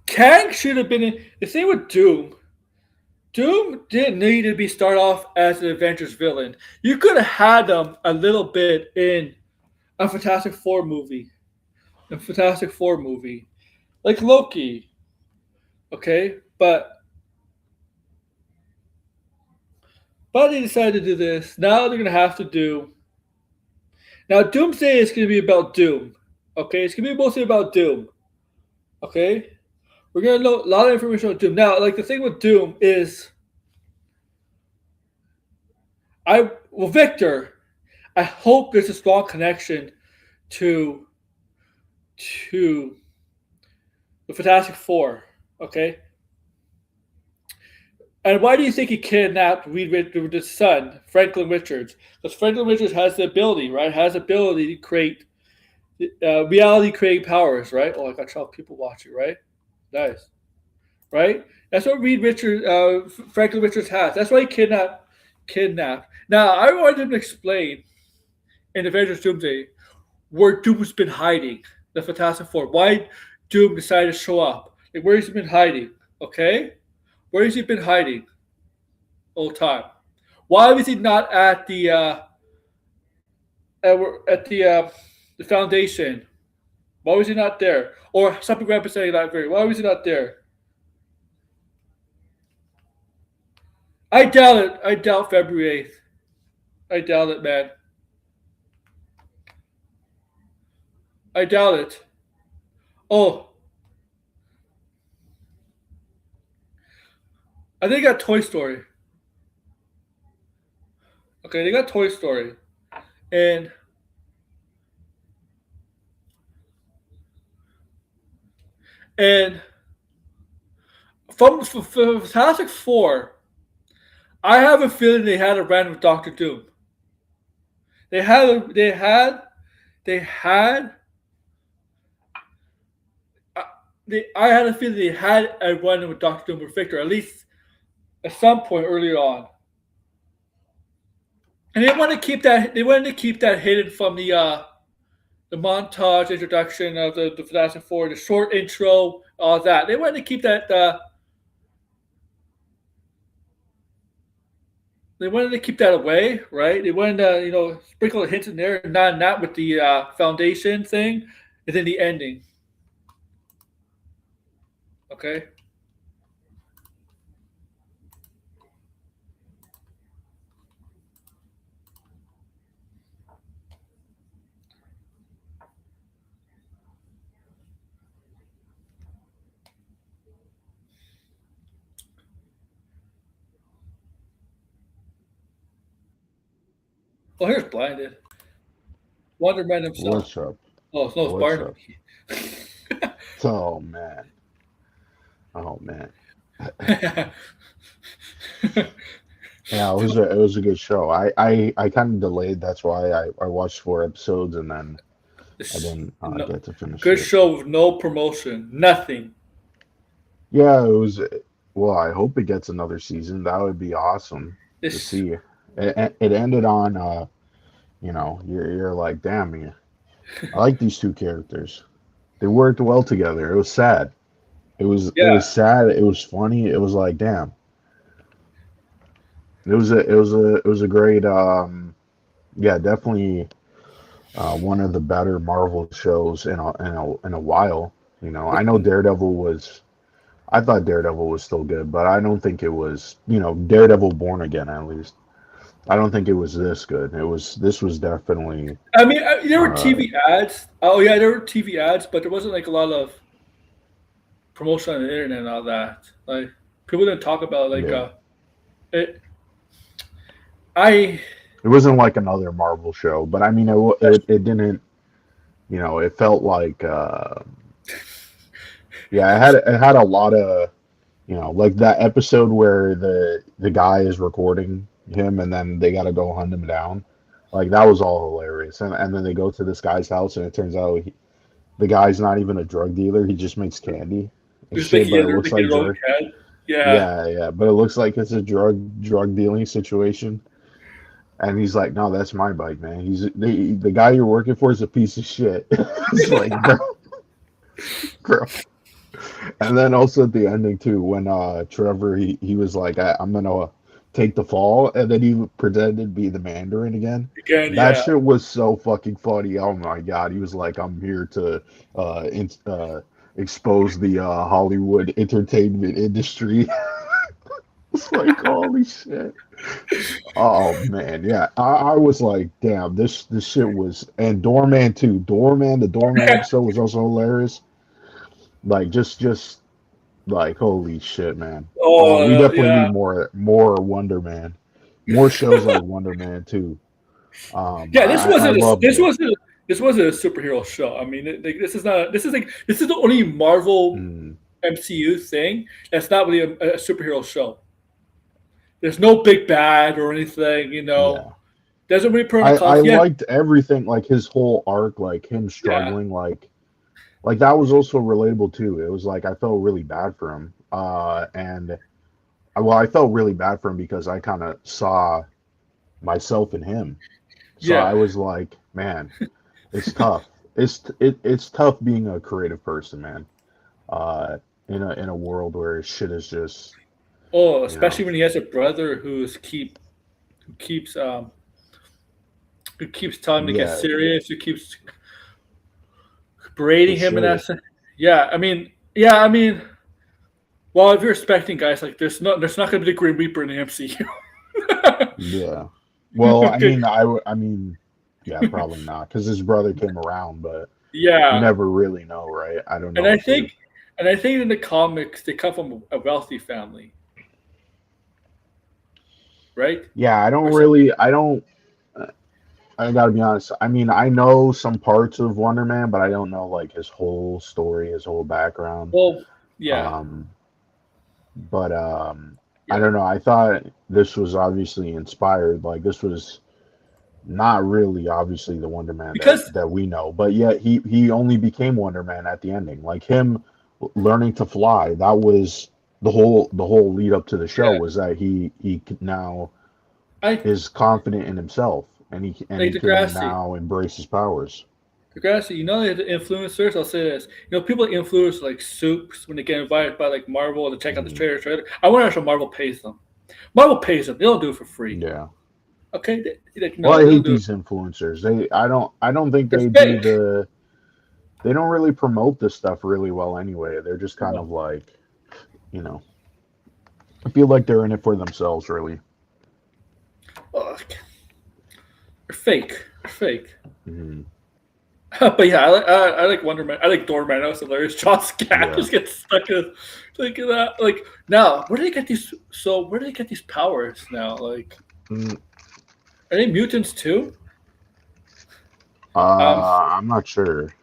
Kang should have been in. The thing with Doom. Doom didn't need to be start off as an Avengers villain. You could have had him a little bit in a Fantastic Four movie. A Fantastic Four movie. Like Loki. Okay? But they decided to do this. Now they're gonna have to do now Doomsday is gonna be about Doom. Okay? It's gonna be mostly about Doom. Okay? We're gonna know a lot of information about Doom. Now, like the thing with Doom is Victor, I hope there's a strong connection to to the Fantastic Four. Okay, and why do you think he kidnapped Reed Richards' son, Franklin Richards? Because Franklin Richards has the ability, right? Has the ability to create reality creating powers, right? Oh, I got 12 people watching, right? Nice, right? That's what Franklin Richards has. That's why he kidnapped. Now, I wanted him to explain in Avengers Doomsday where Doom's been hiding, the Fantastic Four. Why Doom decided to show up. Like, where has he been hiding? Okay? Where has he been hiding all the time? Why was he not at the foundation? Why was he not there? Or something representing that very. Why was he not there? I doubt it. I doubt February 8th. I doubt it, man. I doubt it. Oh, I think I got Toy Story. Okay, they got Toy Story. And and from Fantastic Four, I have a feeling they had a run with Doctor Doom. They had a, they had I had a feeling they had a run with Doctor Doom with Victor at least at some point earlier on, and they wanted to keep that hidden from the montage introduction of the Fantastic Four, the short intro, all that. They wanted to keep that. They wanted to keep that away, right? They wanted to, sprinkle the hints in there, not with the foundation thing, and then the ending. Okay. Oh, here's Blinded. Wonder Man himself. What's up? Oh, no, it's What's up? Barnaby. Oh man. Oh man. Yeah, it was a good show. I kind of delayed. That's why I watched 4 episodes and then I didn't No, get to finish good it. show with no promotion, nothing. Yeah, it was. Well, I hope it gets another season. That would be awesome to It's see. It ended on you're like, damn, yeah, I like these two characters. They worked well together. It was sad. It was yeah. sad. It was funny. It was like, damn. It was a great yeah, definitely one of the better Marvel shows in a while. I know Daredevil was. I thought Daredevil was still good, but I don't think it was. Daredevil Born Again at least. I don't think it was this good. This was definitely. I mean, there were Uh, TV ads. Oh yeah, there were TV ads, but there wasn't like a lot of promotion on the internet and all that. Like people didn't talk about like yeah, it. I it wasn't like another Marvel show, but I mean, it didn't. It felt like. Yeah, it had a lot of. Like that episode where the guy is recording him and then they got to go hunt him down. Like that was all hilarious. And then they go to this guy's house and it turns out the guy's not even a drug dealer. He just makes candy and just think shit, he but had it looks everything in like his own drug. head. Yeah, Yeah, yeah, but it looks like it's a drug dealing situation. And he's like, "No, that's my bike, man. The guy you're working for is a piece of shit." It's like, bro. And then also at the ending too, when Trevor he was like, I'm gonna take the fall, and then he pretended to be the Mandarin again. again, That yeah. shit was so fucking funny. Oh my god, he was like, I'm here to expose the Hollywood entertainment industry. It's like holy shit. Oh man, yeah. I was like, damn, this shit was, and Doorman too. The Doorman episode was also hilarious. Like just like holy shit, man. We Oh definitely need yeah, more Wonder Man, more shows like Wonder Man too. yeah. I loved it. This wasn't a superhero show. I mean, this is not. This is the only Marvel Mm, MCU thing that's not really a superhero show. There's no big bad or anything. yeah, Doesn't really put on a I cost. Yeah, liked everything, like his whole arc, like him yeah. struggling, like that was also relatable too. It was like I felt really bad for him, and well, I felt really bad for him because I kind of saw myself in him. So I Yeah. was like, man, it's tough. It's tough being a creative person, man. Uh, in a world where shit is just, Oh, you know, especially when he has a brother who keeps who keeps telling him to get yeah, serious, who keeps berating for him and that. sure. Stuff. Yeah. I mean, well, if you're expecting guys like there's not going to be the Grim Reaper in the MCU. Yeah. Well, I Okay. mean, I mean, yeah, probably not, because his brother came around, but you Yeah, never really know, right? I don't and know I if they. think and I think in the comics they come from a wealthy family, right? Yeah, I don't Or some, really. I don't. I gotta be honest. I mean, I know some parts of Wonder Man, but I don't know like his whole story, his whole background. well, yeah, Um, but I yeah, don't know. I thought this was obviously inspired. Like this was not really obviously the Wonder Man that because that we know, but yet he only became Wonder Man at the ending. Like him learning to fly. That was the whole lead up to the show yeah, was that he now I is confident in himself and he like can now embrace his powers. Degrassi, the influencers. I'll say this: people that influence like Soups when they get invited by like Marvel to check out the Mhm. trailer. I wonder how Marvel pays them. Marvel pays them. They don't do it for free. Yeah. Okay, Well, no, I they don't hate do it. these influencers. I don't think They're they do fake. they don't really promote this stuff really well anyway. They're just kind No, of like, you know, I feel like they're in it for themselves really. ugh, they're fake. They're fake. Mhm. But yeah, I like Wonder Man. I like Doorman. That was hilarious. John's cat Yeah. just gets stuck in like that. Like now, where do they get these? So where do they get these powers now? Like Mm, Are they mutants too? Um, I'm not sure.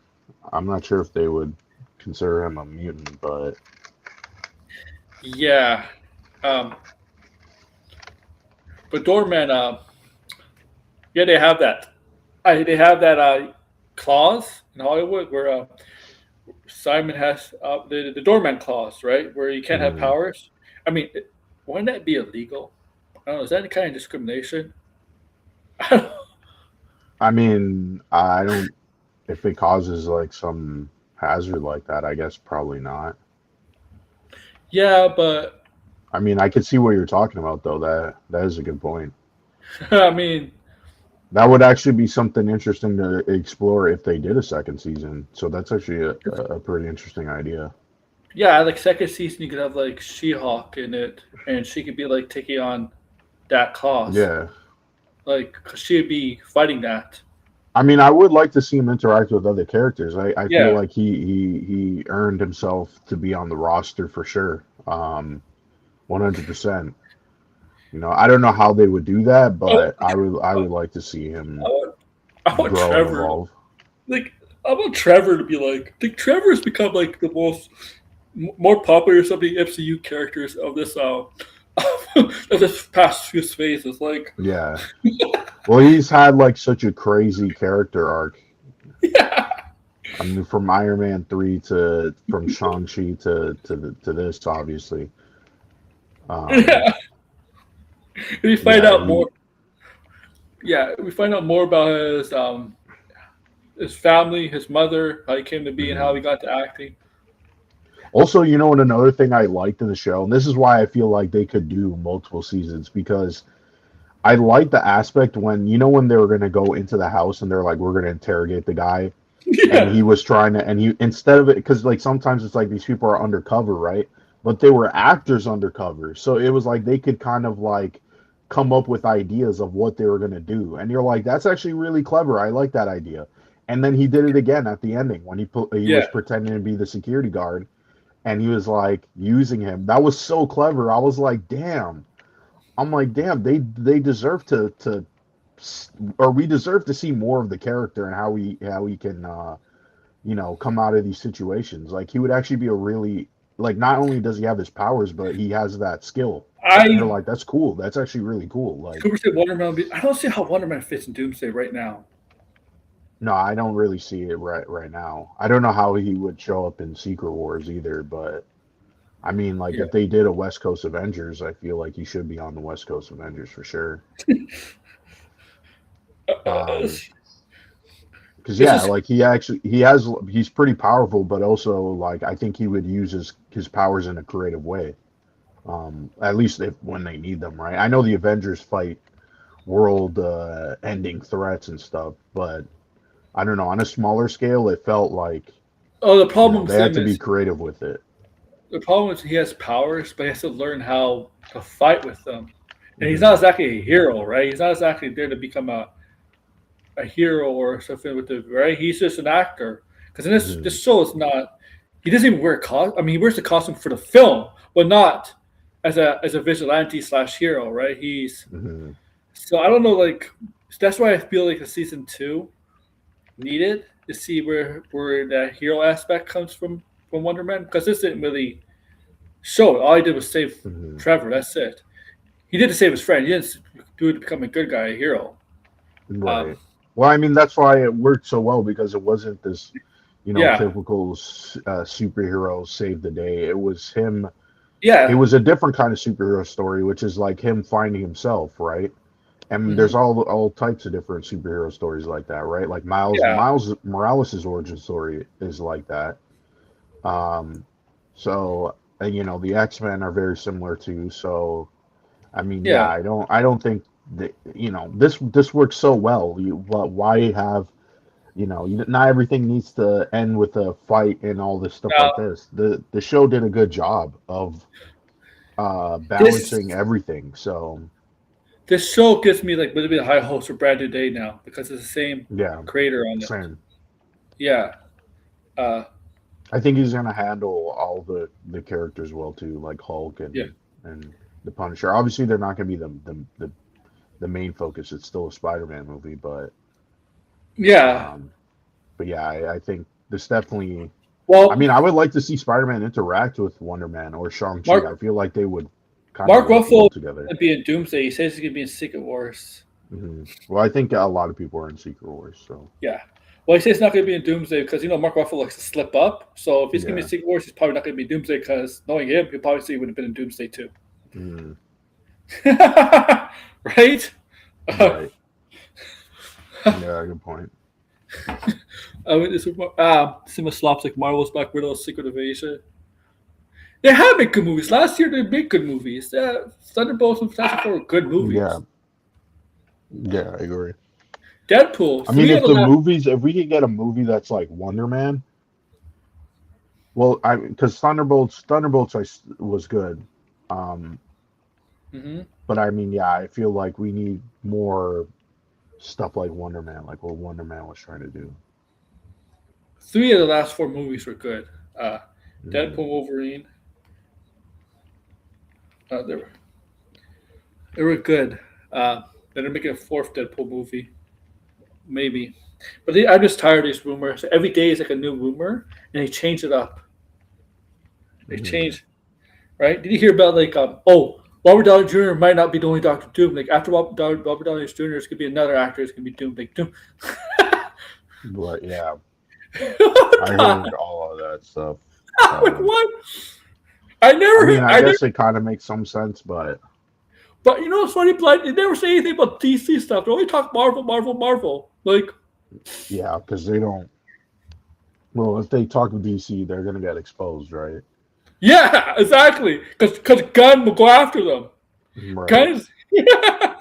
I'm not sure if they would consider him a mutant, but yeah. Um, but Doorman, yeah, they have that. They have that clause in Hollywood where Simon has the doorman clause, right? Where you can't have mm, powers. I mean, wouldn't that be illegal? I don't know. Is that any kind of discrimination? I mean, I don't. If it causes like some hazard like that, I guess probably not. Yeah, but I mean, I could see what you're talking about, though. That is a good point. I mean, That would actually be something interesting to explore if they did a second season. So that's actually a pretty interesting idea. yeah, like second season, you could have like She-Hulk in it, and she could be like taking on that clause, Yeah. like 'cause she'd be fighting that. I mean, I would like to see him interact with other characters. I feel Yeah, like he earned himself to be on the roster for sure. 100%. You know, I don't know how they would do that, oh, but I would like to see I him want, I want grow and Trevor. evolve. Like, I want Trevor to be like. I think Trevor's become like the most more popular of the MCU characters of this of this past few phases. Like, Yeah. Well, he's had like such a crazy character arc. yeah, I mean, from Iron Man 3 to from Shang-Chi to this, obviously. Um, yeah. We find yeah, out he more. Yeah, we find out more about his family, his mother, how he came to be, and how mhm. he got to acting. Also, you know what, another thing I liked in the show, and this is why I feel like they could do multiple seasons, because I like the aspect when when they were gonna go into the house and they're like, we're gonna interrogate the guy, and Yeah, he was trying to, and he instead of it, because like sometimes it's like these people are undercover, right? But they were actors undercover, so it was like they could kind of like come up with ideas of what they were gonna do, and you're like, that's actually really clever. I like that idea. And then he did it again at the ending when he was yeah. pretending to be the security guard, and he was like using him. That was so clever. I was like, damn. I'm like, damn, they deserve to or we deserve to see more of the character and how he can come out of these situations. Like he would actually be a really, like, not only does he have his powers, but he has that skill. And you're I like, that's cool. That's actually really cool. Like, Cooper said Wonder Man. I don't see how Wonder Man fits in Doomsday right now. no, I don't really see it right now. I don't know how he would show up in Secret Wars either, but I mean, like, Yeah, if they did a West Coast Avengers, I feel like he should be on the West Coast Avengers for sure. Um, it's because yeah, just like he's pretty powerful, but also like I think he would use his powers in a creative way. At least if when they need them, right? I know the Avengers fight world ending threats and stuff, but I don't know, on a smaller scale, it felt like oh the problem they with had him to be is creative with it. he has powers, but he has to learn how to fight with them. And he's not Hmm. exactly a hero, right? He's not exactly there to become a hero or something with the right. He's just an actor. Because in Hmm. this show, it's not. He doesn't even wear a costume. I mean, he wears the costume for the film, but not as a vigilante slash hero, right? He's Hmm. so I don't know. Like that's why I feel like a season two needed to see where that hero aspect comes from Wonder Man because this didn't really show it. All he did was save Hmm. Trevor. That's it. He did to save his friend. He didn't do it to become a good guy, a hero. Um, Right. Well, I mean, that's why it worked so well because it wasn't this, yeah, typical superhero save the day. It was him. It yeah, was a different kind of superhero story, which is like him finding himself, right? And there's hmm all types of different superhero stories like that, right? Like yeah, Miles Morales' origin story is like that. Um, so and the X-Men are very similar too. So I mean, yeah, yeah. I don't think that this works so well. But why have not everything needs to end with a fight and all this stuff Now like this. The show did a good job of this balancing everything. So this show gives me like a little bit of high hopes for Brand New Day now because it's the same yeah, creator on it. same. Yeah, uh, I think he's gonna handle all the characters well too, like Hulk yeah, and the Punisher. Obviously, they're not gonna be the the main focus. It's still a Spider-Man movie, Yeah. um, but yeah, I think this definitely. I Well, mean, I would like to see Spider-Man interact with Wonder Man or Shang-Chi. I Mark feel like they would kind of Mark work well Ruffalo is together. gonna be in Doomsday. He says he's gonna be in Secret Wars. Well, I think a lot of people are in Secret Wars, so Yeah. Well, he says he's not gonna be in Doomsday because Mark Ruffalo likes to slip up. So if he's gonna be in yeah. Secret Wars, he's probably not gonna be in Doomsday because knowing him, he'll probably say he would have been in Doomsday too. Mhm. Right? Right. Yeah, good point. I mean, this Cinema Slops like Marvel's Black Widow, Secret Invasion. They have made good movies. Last year they made good movies. Thunderbolts and Fantastic Four were good Yeah, movies. yeah, I agree. Deadpool, I mean, three of if the the last. movies, if we could get a movie that's like Wonder Man, well, I because Thunderbolts was good, um, Mm-hmm. but I mean, yeah, I feel like we need more stuff like Wonder Man, like what Wonder Man was trying to do. Three of the last four movies were good. Uh, Mhm. Deadpool, Wolverine. They were good. Then they're making a fourth Deadpool movie, maybe. But I'm just tired of these rumors. Every day is like a new rumor, and they change it up. They Mhm. change, right? Did you hear about Robert Downey Jr. might not be the only Doctor Doom. Like after Robert Downey Jr., there's gonna be another actor. It's gonna be Doom. Like Doom. But yeah, I God, heard all of that stuff. like Um, what? I mean, I I never. guess it kind of makes some sense, but But what's funny? Blind. They never say anything about DC stuff. They only talk Marvel, Marvel, Marvel. Like, yeah, because they don't. Well, if they talk to DC, they're gonna get exposed, right? yeah, exactly. Because Gunn will go after them. Right. Guns. Yeah.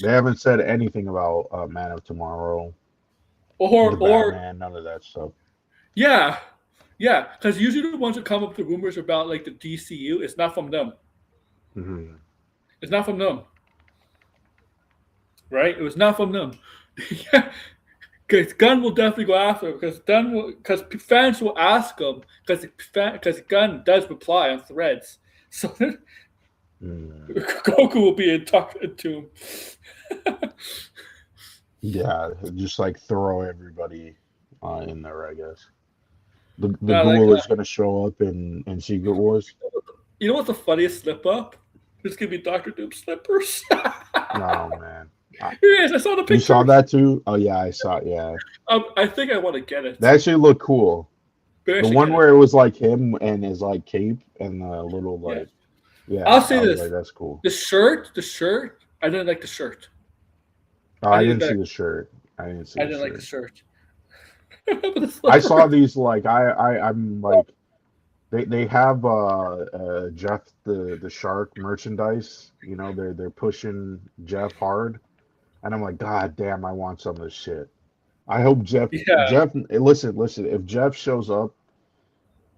They haven't said anything about Man of Tomorrow, the Or Batman, none of that stuff. yeah, yeah. Because usually the ones that come up with rumors about like the DCU, it's not from them. Hmm. It's not from them, right? It was not from them. Yeah. Because Gunn will definitely go after him because fans will ask him because Gunn does reply on threads. So Mm. Goku will be in talking to him. Yeah, just like throw everybody in there, I guess. The Nah, like, ghoul is gonna show up in Secret Wars. what's the funniest slip up? It's gonna be Doctor Doom slippers. Oh man, Here it is. I saw the you saw picture. that too? Oh yeah, I saw it. Yeah, I think I want to get it. that actually looked cool. Maybe I The should one get it. where it was like him and his like cape and the little Yeah. like, yeah, I'll I say was this: like, that's cool. the shirt. I didn't like the shirt. Oh, I I needed didn't see better. the shirt. I didn't see I the didn't like the shirt. shirt. But the I saw slippers. these like I'm like they have Jeff the shark merchandise. You know, they're pushing Jeff hard, and I'm like, God damn, I want some of this shit. I hope Yeah. listen. If Jeff shows up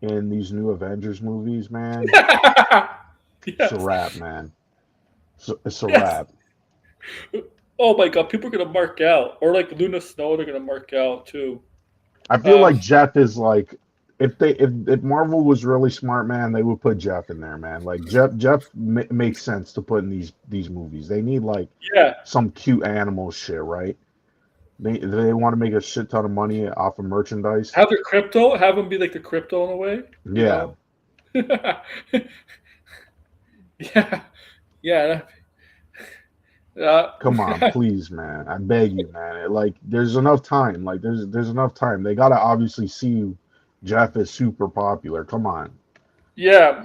in these new Avengers movies, man, it's a Yes. wrap, man. It's a Yes. wrap. Oh my god, people are gonna mark out, or like Luna Snow, they're gonna mark out too. I feel Um, like Jeff is like if Marvel was really smart, man, they would put Jeff in there, man. Like Jeff makes sense to put in these movies. They need like yeah. some cute animal shit, right? They want to make a shit ton of money off of merchandise. Have their crypto, have them be like the crypto in a way, you Yeah, know? Yeah. Yeah. come on, please, man. I beg you, man. Like there's enough time. Like there's enough time. They gotta obviously see Jeff is super popular. Yeah.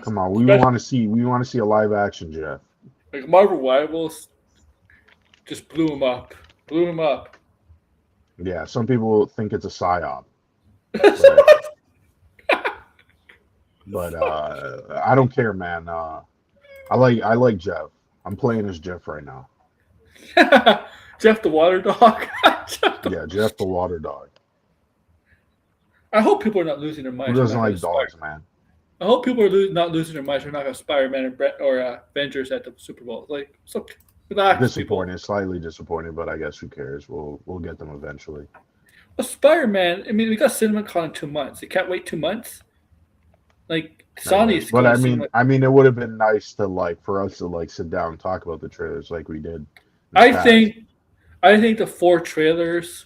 Come on. Especially We want to see a live action Jeff. like Marvel Rivals just blew him up. Blew him up. Yeah, some people think it's a psyop, but I don't care, man. I like Jeff. I'm playing as Jeff right now. Jeff the Water Dog. Yeah, Jeff the water dog. I hope people are not losing their Who minds. We're doesn't not like having Spider. dogs, man? I hope people are not losing their minds. We're not going to Spider-Man or Avengers at the Super Bowl. Like, it's okay. Relax, people. Disappointed, slightly disappointed, but I guess who cares? We'll get them eventually. Well, Spider-Man. I mean, we got CinemaCon in 2 months. You can't wait 2 months. Like I guess, Sony's but going to cinema. I mean, it would have been nice to like for us to like sit down and talk about the trailers like we did It's I bad. think I think the 4 trailers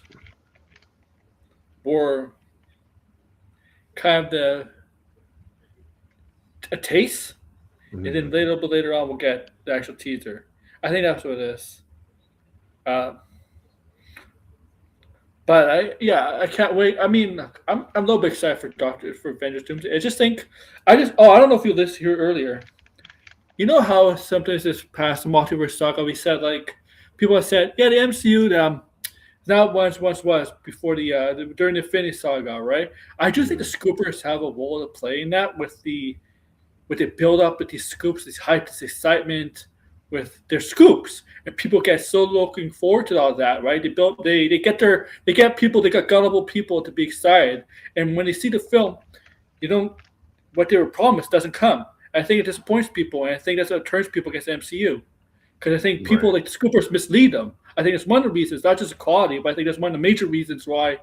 were kind of a taste, and then Mhm. later on we'll get the actual teaser. I think that's what it is. Uh, but I can't wait. I mean, I'm a little bit excited for Avengers Doomsday. I just think I don't know if you listened here earlier. You know how sometimes this past multiverse saga we said like people have said yeah the MCU not once was before during the Infinity Saga, right? I do think the Mhm. Scoopers have a role to play in that with the build up, with these scoops, these hype, this excitement, with their scoops, and people get so looking forward to all that, right? They get people, they got gullible people to be excited, and when they see the film, you don't what they were promised doesn't come. I think it disappoints people, and I think that's what turns people against the MCU. Because I think people Right. like the scoopers mislead them. I think it's one of the reasons, not just the quality, but I think that's one of the major reasons why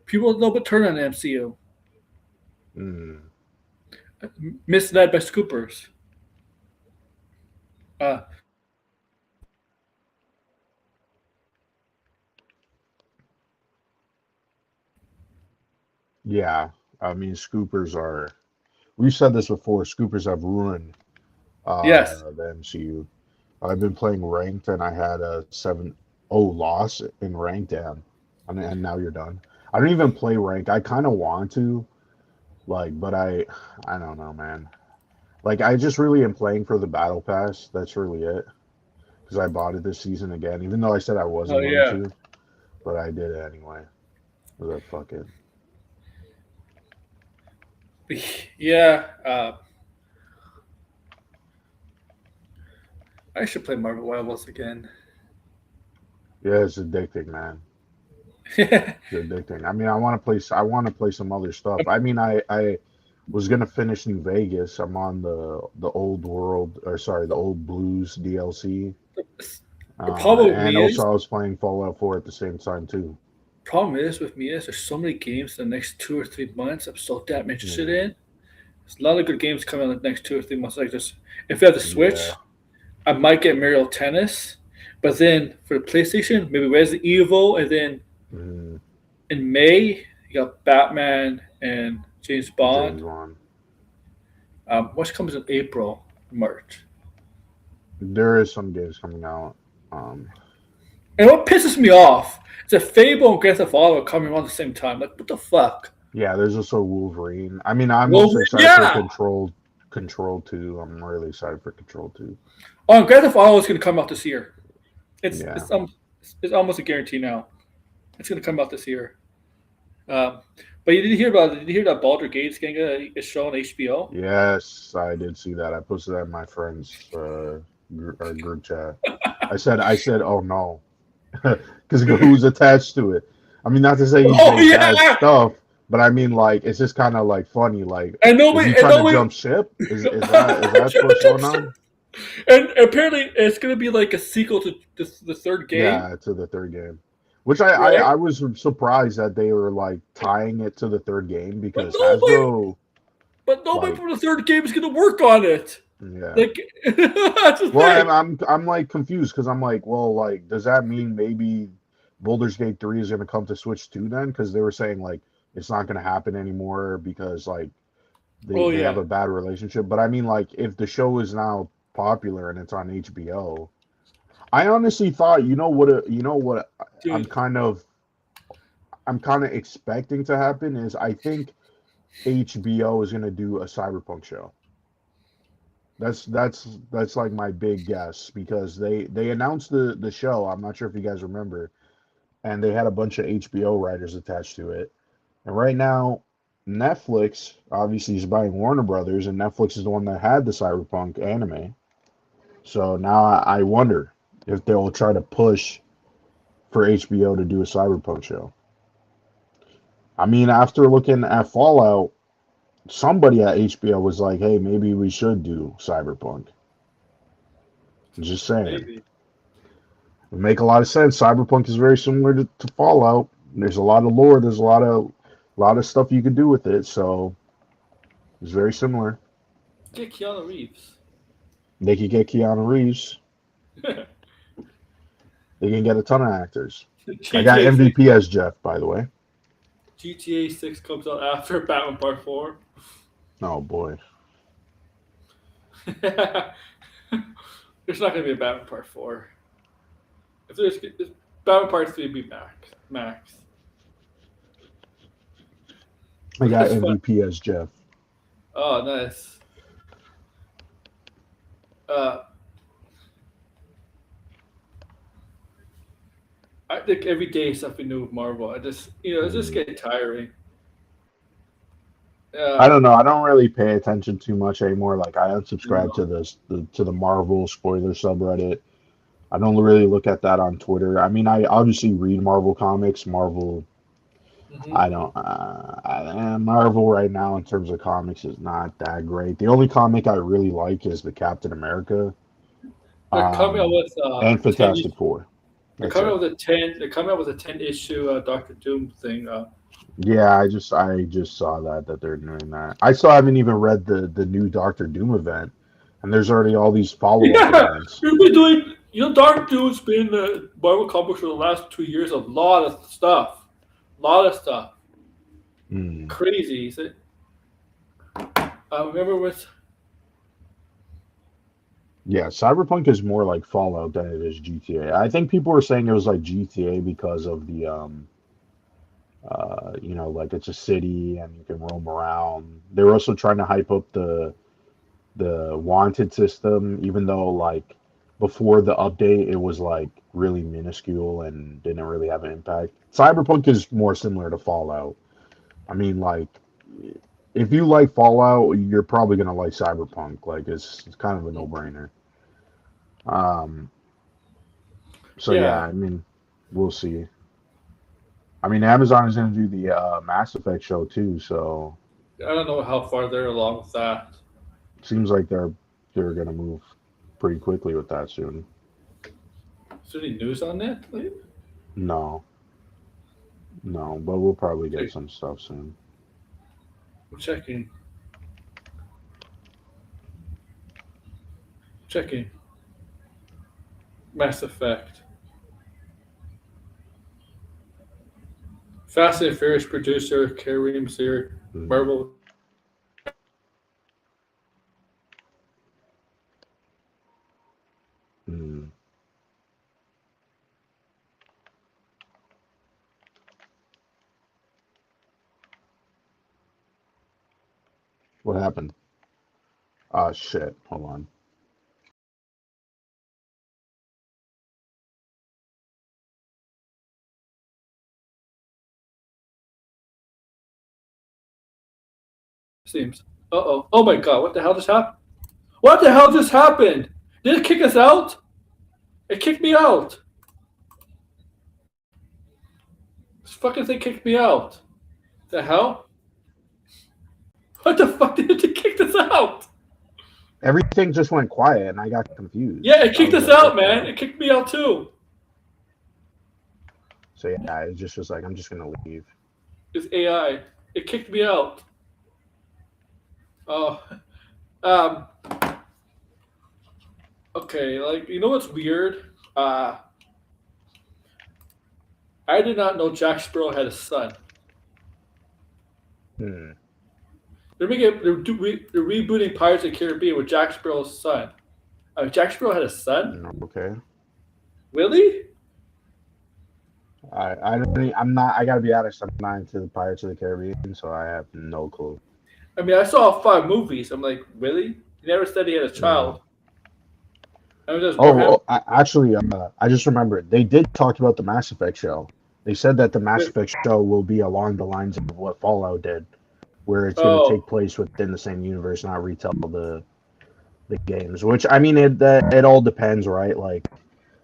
people are a little bit turn on the MCU, Mm. misled by scoopers. Uh, Yeah. I mean, scoopers are. We've said this before. Scoopers have ruined yes. the MCU. I've been playing ranked, and I had a 7-0 loss in ranked. Damn. And now you're done. I don't even play rank. I kind of want to, like, but I don't know, man. Like, I just really am playing for the battle pass. That's really it. Because I bought it this season again, even though I said I Oh wasn't going yeah. to, but I did it anyway. But fuck it. Yeah. I should play Marvel Rivals again. Yeah, it's addicting, man. It's addicting. I mean, I want to play some other stuff. I mean, I was gonna finish New Vegas. I'm on the old world, or sorry, the old Blues DLC. The problem with And me also is I was playing Fallout 4 at the same time too. problem is with me is there's so many games in the next 2 or 3 months I'm so damn interested Yeah, in. There's a lot of good games coming in the next 2 or 3 months. Like this, if you have the yeah, Switch, I might get Mario Tennis, but then for the PlayStation, maybe Resident Evil, and then mm, in May you got Batman and James James Bond. Bond. What comes in April, March? There is some games coming out. Um, And what pisses me off is that Fable and Grand Theft Auto are coming around the same time. Like, what the fuck? yeah, there's also Wolverine. I mean, I'm Well, also excited for yeah. Control 2. I'm really excited for Control 2. Oh, Grand Theft Auto is going to come out this year. It's Yeah. it's um it's almost a guarantee now. It's going to come out this year. Um, but you didn't hear about Did you hear that Baldur Gates getting a show on HBO? Yes, I did see that. I posted that in my friend's group chat. I said, oh no, because who's attached to it? I mean, not to say he Oh says bad yeah, stuff, but I mean, like, it's just kind of like funny. Like, and is he nobody and trying to nobody. jump ship? Is that what's going on? And apparently, it's going to be like a sequel to the third game, Yeah, to the third game, which right? I was surprised that they were like tying it to the third game But because nobody, Hasbro, but nobody like, from the third game is going to work on it. yeah. Like, that's the Well, thing. I'm like confused because I'm like, well, like, does that mean maybe Baldur's Gate 3 is going to come to Switch 2 then? Because they were saying like it's not going to happen anymore because like Oh they have yeah, a bad relationship. But I mean, like, if the show is now popular and it's on HBO, I honestly thought, you know what, I'm dude. kind of I'm kind of expecting to happen is I think HBO is going to do a Cyberpunk show. That's like my big guess because they announced the show. I'm not sure if you guys remember, and they had a bunch of HBO writers attached to it. And right now, Netflix obviously is buying Warner Brothers, and Netflix is the one that had the Cyberpunk anime. So now I wonder if they'll try to push for HBO to do a Cyberpunk show. I mean, after looking at Fallout, somebody at HBO was like, "Hey, maybe we should do Cyberpunk." Just saying. Maybe. It make a lot of sense. Cyberpunk is very similar to Fallout. There's a lot of lore. There's a lot of stuff you could do with it. So it's very similar. Get Keanu Reeves. They could get Keanu Reeves. They can get a ton of actors. I got GTA 6, MVP as Jeff, by the way. GTA 6 comes out after Batman Part 4. Oh boy. There's not going to be a Batman Part 4. If there's Batman Part 3 would be Max. I got That's fun. MVP as Jeff. Oh, nice. I think every day is something new with Marvel. It's just getting tiring. I don't know. I don't really pay attention too much anymore. Like I unsubscribed to the Marvel spoiler subreddit. I don't really look at that on Twitter. I mean, I obviously read Marvel comics. Marvel, Mhm. I don't. Marvel right now in terms of comics is not that great. The only comic I really like is the Captain America, They're coming out with and 10. Fantastic Four. They're That's coming it. out with a 10. They're coming out with a 10-issue Doctor Doom thing. Yeah, I just saw that they're doing that. I still haven't even read the new Doctor Doom event, and there's already all these follow up Yeah, events. we've been doing. Doctor Doom's been in the Marvel comics for the last 2 years. A lot of stuff. Mm. Crazy. Is it? Remember with. Yeah, Cyberpunk is more like Fallout than it is GTA. I think people were saying it was like GTA because of the like it's a city and you can roam around. They were also trying to hype up the wanted system, even though like before the update it was like really minuscule and didn't really have an impact. Cyberpunk is more similar to Fallout. I mean, like if you like Fallout, you're probably gonna like Cyberpunk. Like it's kind of a no-brainer. Um, so yeah, Yeah, I mean, we'll see. I mean, Amazon is gonna do the Mass Effect show too, so I don't know how far they're along with that. it seems like they're gonna move pretty quickly with that soon. Is there any news on that? Please? No, no, but we'll probably get Okay, some stuff soon. I'm checking. Checking. Mass Effect. Fast and Furious producer Kareem Sear. Mm, Marvel. mm. What happened? Ah, shit. Hold on. Seems. Uh-oh. Oh my god, what the hell just happened? What the hell just happened? Did it kick us out? It kicked me out. This fucking thing kicked me out. The hell? What the fuck did it kick us out? Everything just went quiet, and I got confused. Yeah, it I kicked was us like, out, "What the man. hell?" It kicked me out too. So yeah, it just was like, "I'm just gonna leave." It's AI. It kicked me out. Oh. Um okay, like you know what's weird? I did not know Jack Sparrow had a son. Hmm. They're rebooting Pirates of the Caribbean with Jack Sparrow's son. Jack Sparrow had a son? Okay. Really? I don't. I'm not. I gotta be honest. I'm not into the Pirates of the Caribbean, so I have no clue. I mean, I saw 5 movies. I'm like, really? He never said he had a Yeah. child. I mean, there's Warhammer. Oh, actually, I just remembered they did talk about the Mass Effect show. They said that the Mass Effect show will be along the lines of what Fallout did, where it's going to Oh, take place within the same universe, not retell the games. Which I mean, it all depends, right? Like,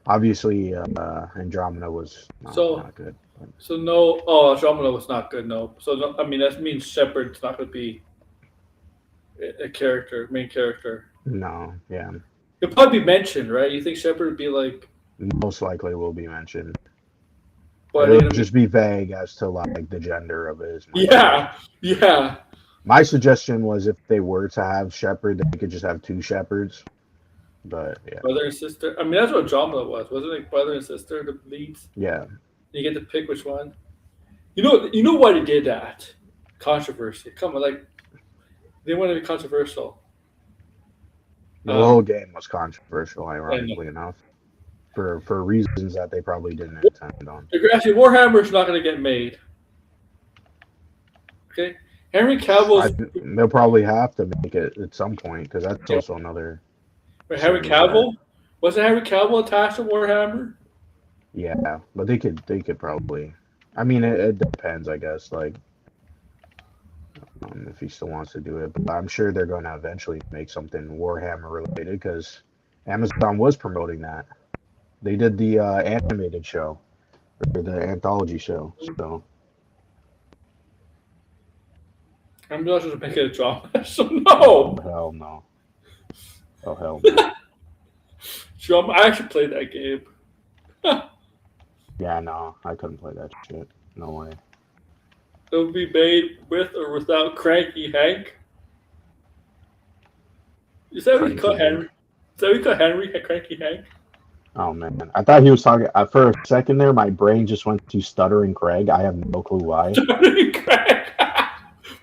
obviously, Andromeda was so not good. But so no. Oh, Andromeda was not good. No. So no, I mean, that means Shepard's not going to be a character, main character. no, yeah, He'll probably be mentioned, right? You think Shepard would be like, most likely will be mentioned. what are they It'll going to be? just be vague as to like the gender of it. Is my Yeah, suggestion. yeah. My suggestion was if they were to have Shepard, they could just have two Shepards. But yeah, Brother and sister. I mean, that's what drama was, wasn't it? Brother and sister, the leads. yeah. You get to pick which one. You know why they did that? Controversy. Come on, like they want to be controversial. The whole Um, game was controversial, and ironically enough, for reasons that they probably didn't intend on. actually, Warhammer is not going to get made. Okay, Henry Cavill's They'll probably have to make it at some point because that's yeah, also another but Henry series that, Cavill wasn't Henry Cavill attached to Warhammer? yeah, but they could probably. I mean, it depends, I guess. Like, if he still wants to do it, but I'm sure they're going to eventually make something Warhammer related because Amazon was promoting that. They did the animated show or the anthology show. So I'm not sure to make it a drama. So no, hell no. Oh hell no. drama. I actually played that game. Yeah, no, I couldn't play that shit. No way. It would be made with or without Cranky Hank. Is that what you call Cranky Henry? Hank. Is that what you call Henry Cranky Hank? Oh man, I thought he was talking. For a second there, my brain just went to stuttering Craig. I have no clue why. Henry Craig.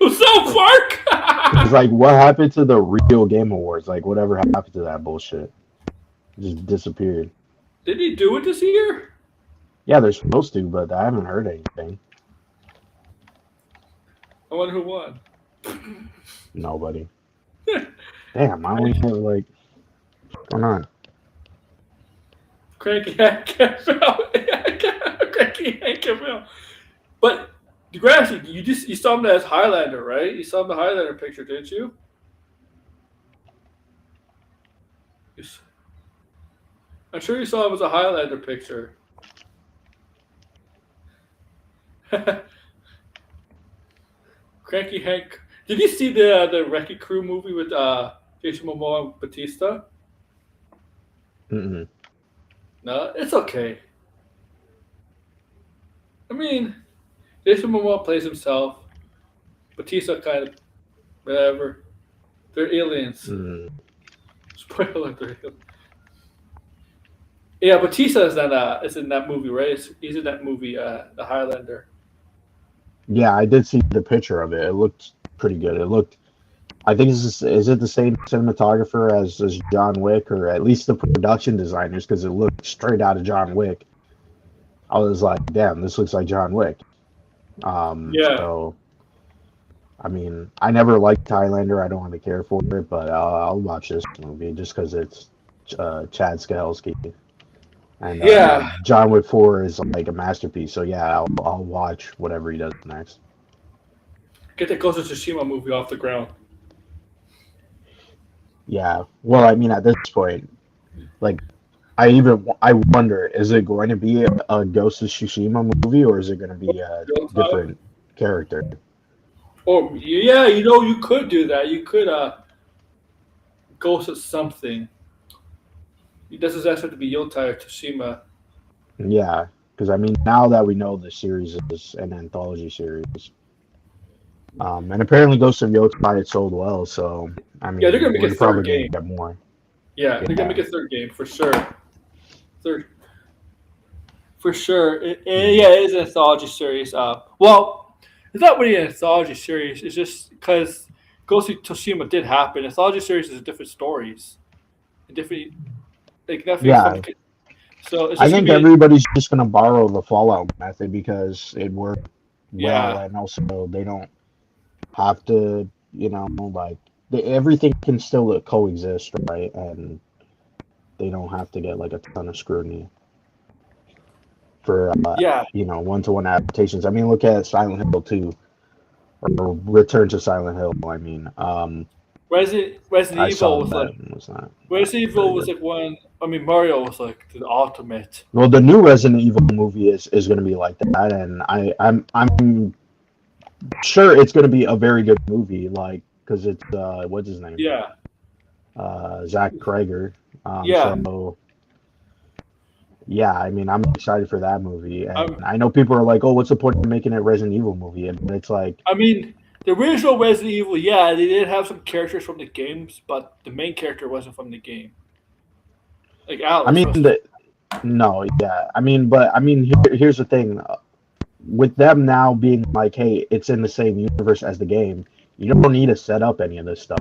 South Park. It's like, what happened to the real Game Awards? Like, whatever happened to that bullshit? It just disappeared. Did he do it this year? Yeah, they're supposed to, but I haven't heard anything. I wonder who won. Nobody. Damn, I only have like. What's going on? Cranky Hank came out. Cranky Hank came out. But Degrassi, you saw him as Highlander, right? You saw him the Highlander picture, didn't you? I'm sure you saw him as a Highlander picture. Cranky Hank. Did you see the Wrecking Crew movie with Jason Momoa and Batista? Mm-mm. No, it's okay. I mean, Jason Momoa plays himself. Batista kind of whatever. They're aliens. Mm. Spoiler, they're aliens. Yeah, Batista is in that movie, right? He's in that movie, The Highlander. Yeah, I did see the picture of it. It looked pretty good. It looked. I think is it the same cinematographer as John Wick, or at least the production designers, because it looked straight out of John Wick. I was like, damn, this looks like John Wick. Yeah. So, I mean, I never liked Highlander. I don't really care for it, but I'll watch this movie just because it's Chad Stahelski. And Yeah. John Wick 4 is like a masterpiece. So yeah, I'll watch whatever he does next. Get the Ghost of Tsushima movie off the ground. Yeah. Well, I mean, at this point, like, I wonder, is it going to be a Ghost of Tsushima movie, or is it going to be a different character? Or yeah, you could do that. You could Ghost of something. It doesn't have to be Yotai or Tsushima. Yeah, because I mean, now that we know the series is an anthology series, and apparently Ghost of Yotai it sold well, so I mean, Yeah, they're gonna make a we're probably third gonna game. get more. Yeah, they're gonna make a third game for sure. Third, for sure. Yeah, it is an anthology series. Well, it's not really an anthology series. It's just because Ghost of Tsushima did happen. Anthology series is different stories, different. Like definitely. Yeah. So it's I just think gonna be, everybody's just gonna borrow the Fallout method because it worked well, Yeah. and also they don't have to, like everything can still coexist, right? And they don't have to get like a ton of scrutiny for yeah. one-to-one adaptations. I mean, look at Silent Hill 2 or Return to Silent Hill. I mean, Resident I saw Evil was that like was not Resident very Evil was good. like one. I mean, Mario was like the ultimate. Well, the new Resident Evil movie is going to be like that, and I'm sure it's going to be a very good movie, like because it's what's his name? Yeah. Zach Krager. Yeah. So yeah, I mean, I'm excited for that movie, and I'm- I know people are like, "Oh, what's the point of making a Resident Evil movie?" And it's like, I mean, the original Resident Evil, yeah, they did have some characters from the games, but the main character wasn't from the game. Like Alice. I mean, no, yeah. Here's the thing. With them now being like, hey, it's in the same universe as the game, you don't need to set up any of this stuff.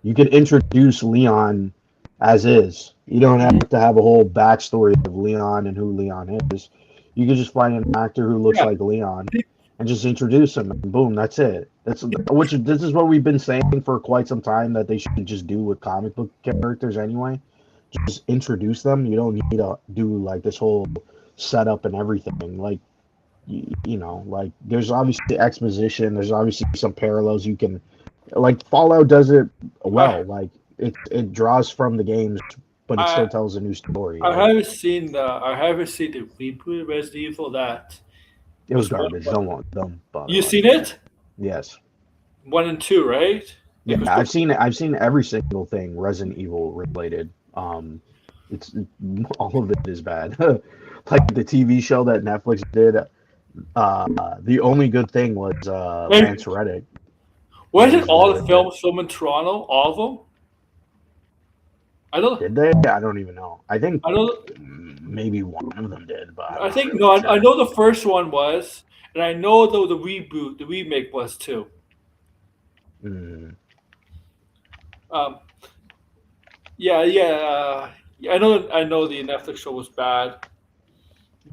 You could introduce Leon as is. You don't have to have a whole backstory of Leon and who Leon is. You could just find an actor who looks like Leon and just introduce him, and boom, that's it. This is what we've been saying for quite some time that they should just do with comic book characters anyway. Just introduce them. You don't need to do like this whole setup and everything. Like, like there's obviously exposition. There's obviously some parallels you can, like Fallout does it well. Like it draws from the games, but it still tells a new story. I haven't seen the reboot of Resident Evil. That it was garbage. Don't bother. You seen it? Yes. 1 and 2, right? Yeah, I've seen every single thing Resident Evil related. It's all of it is bad. Like the TV show that Netflix did. The only good thing was Lance Reddick. Wasn't all the films filmed in Toronto? All of them? I don't. Did they? I don't even know. I think maybe one of them did, but I think no. I know the first one was, and I know though the remake was too. Yeah. I know the Netflix show was bad.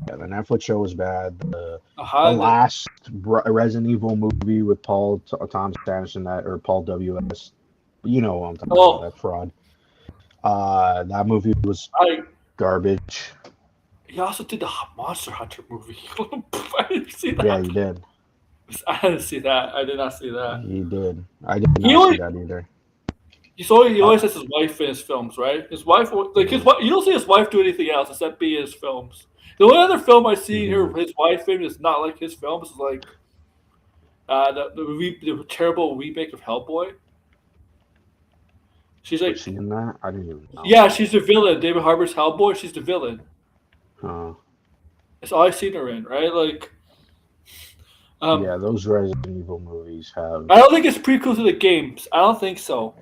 Yeah, the Netflix show was bad. The last Resident Evil movie with Thomas Anderson or Paul W.S. You know what I'm talking about, that fraud. That movie was garbage. He also did the Monster Hunter movie. I didn't see that. Yeah, he did. I didn't see that. I did not see that. He did. I did not see that either. He always has his wife in his films, right? His wife, his wife. You don't see his wife do anything else except be in his films. The only other film I see here, his wife in, is not like his films. Is like the terrible remake of Hellboy. She's like, seen that? I didn't even know. Yeah, she's the villain. David Harbour's Hellboy. She's the villain. Huh. That's all I've seen her in, right? Like, yeah, those Resident Evil movies have. I don't think it's prequel to the games. I don't think so.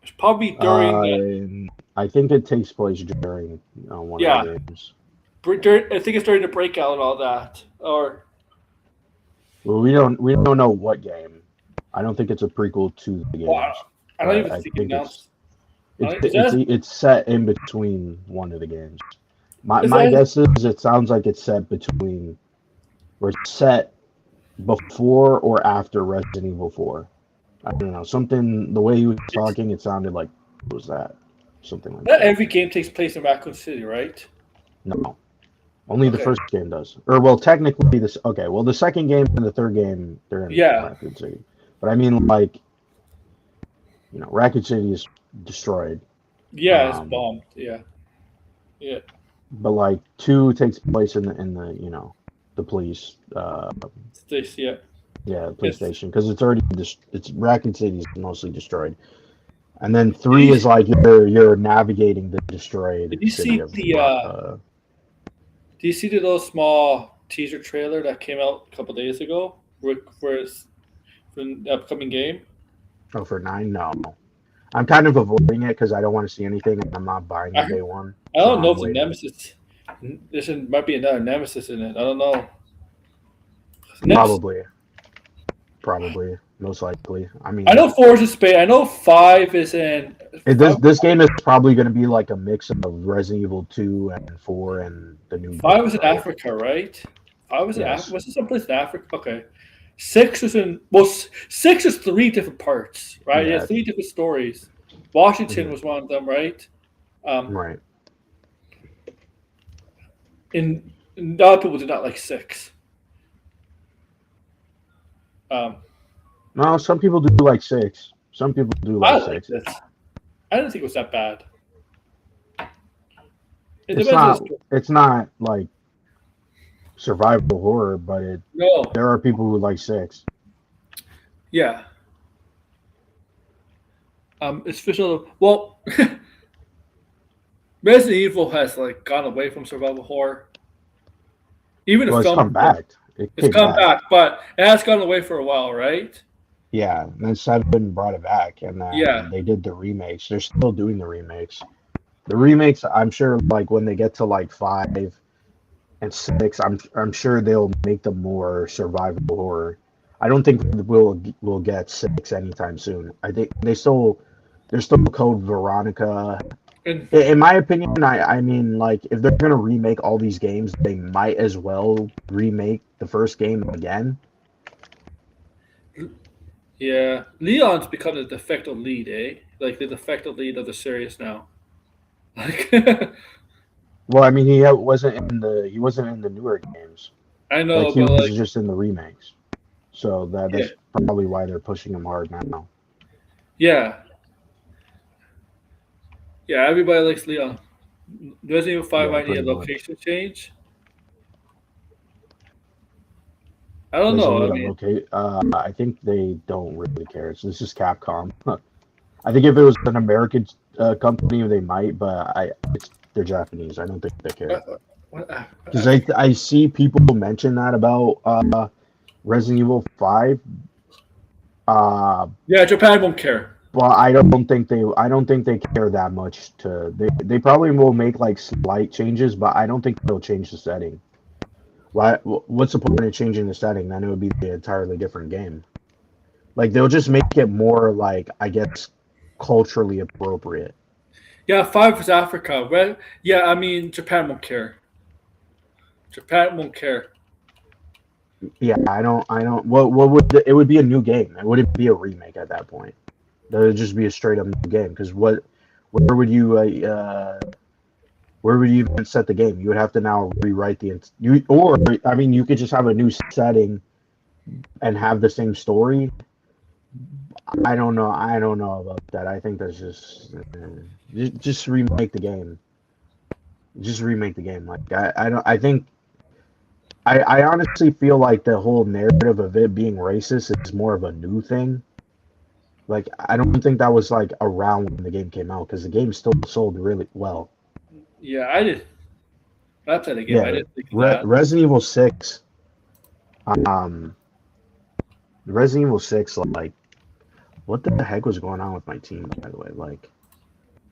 It's probably during. I think it takes place during one of the games. I think it's during the breakout and all that, or. Well, we don't know what game. I don't think it's a prequel to the games. Wow. I don't even think it's set in between one of the games. My guess is it sounds like it's set between, or it's set before or after Resident Evil 4. I don't know. Something, the way he was talking, it sounded like, what was that? Something like that. Not every game takes place in Raccoon City, right? No. Only the first game does. Or, well, technically, the second game and the third game, they're in Raccoon City. But I mean, like, Raccoon City is destroyed. Yeah, it's bombed. Yeah. Yeah. But, like, 2 takes place in the the police. Yeah. Yeah, the police station. Because it's already, Raccoon City is mostly destroyed. And then 3 is like you're navigating the destroyed Did you city see do you see the little small teaser trailer that came out a couple days ago for the upcoming game? Oh, for 9? No. I'm kind of avoiding it because I don't want to see anything and I'm not buying it day one. I don't know if the Nemesis. There might be another Nemesis in it. I don't know. Probably. Most likely. I mean, I know 4 is in Spain. I know 5 is in. This game is probably going to be like a mix of Resident Evil 2 and 4 and the new. 5 was in Africa, right? 5 was in Africa. Was it someplace in Africa? Okay. 6 is in. Well, 6 is 3 different parts, right? Yeah, 3 different stories. Washington was one of them, right? Right. And a lot of people did not like 6. No, some people do like 6. Some people do like 6. I didn't think it was that bad. It's not like survival horror, but there are people who like 6. Yeah. It's official. Well, Resident Evil has gone away from survival horror. Even the film. Come back. It's come back, but it has gone away for a while, right? Yeah, and then 7 brought it back, and they did the remakes. They're still doing the remakes. The remakes, I'm sure, like when they get to like 5 and 6, I'm sure they'll make them more survival horror. I don't think we'll get 6 anytime soon. I think they're still code Veronica. And In my opinion, I mean, like, if they're gonna remake all these games, they might as well remake the first game again. yeah, Leon's become the de facto lead, eh? Like the de facto lead of the series now. Like, Well, I mean, he wasn't in the newer games. I Like know, he but was like, just in the remakes. So yeah, that's probably why they're pushing him hard now. yeah, yeah. Everybody likes Leon. Resident Evil 5 Yeah, might need a pretty much. location change. I don't Does it know. I need a mean, locate? I think they don't really care. So this is Capcom. I think if it was an American company, they might, but they're Japanese. I don't think they care. what, Because I see people mention that about Resident Evil 5. yeah, Japan won't care. Well, I don't think they care that much they probably will make like slight changes, but I don't think they'll change the setting. What's the point of changing the setting? Then it would be the entirely different game. Like they'll just make it more like I guess culturally appropriate. Yeah, 5 is Africa. Yeah, I mean, Japan won't care. Japan won't care. Yeah, I don't what would it would be a new game. It wouldn't be a remake at that point. That would just be a straight up new game because where would you where would you even set the game? You would have to now rewrite or I mean, you could just have a new setting and have the same story. I don't know. I don't know about that. I think that's just remake the game. Just remake the game. Like I don't. I think I honestly feel like the whole narrative of it being racist is more of a new thing. Like I don't think that was like around when the game came out because the game still sold really well. Yeah, I did. Not that game. I Yeah, didn't think of that. Resident Evil 6. Um, Resident Evil 6. Like, what the heck was going on with my team? By the way, like,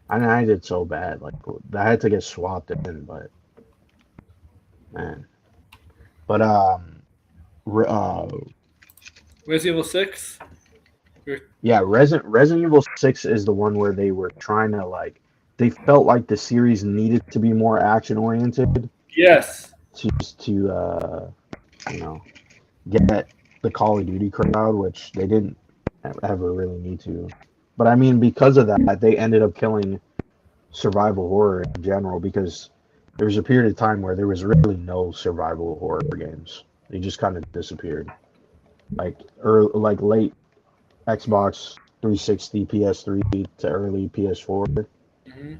I did so bad. Like, I had to get swapped in, but man. But Resident Evil 6. yeah, Resident Evil 6 is the one where they were trying to like. They felt like the series needed to be more action oriented Yes. to you know get the Call of Duty crowd, which they didn't ever really need to. But I mean, because of that, they ended up killing survival horror in general because there was a period of time where there was really no survival horror games. They just kind of disappeared. Like late Xbox 360, PS3 to early PS4. Hmm.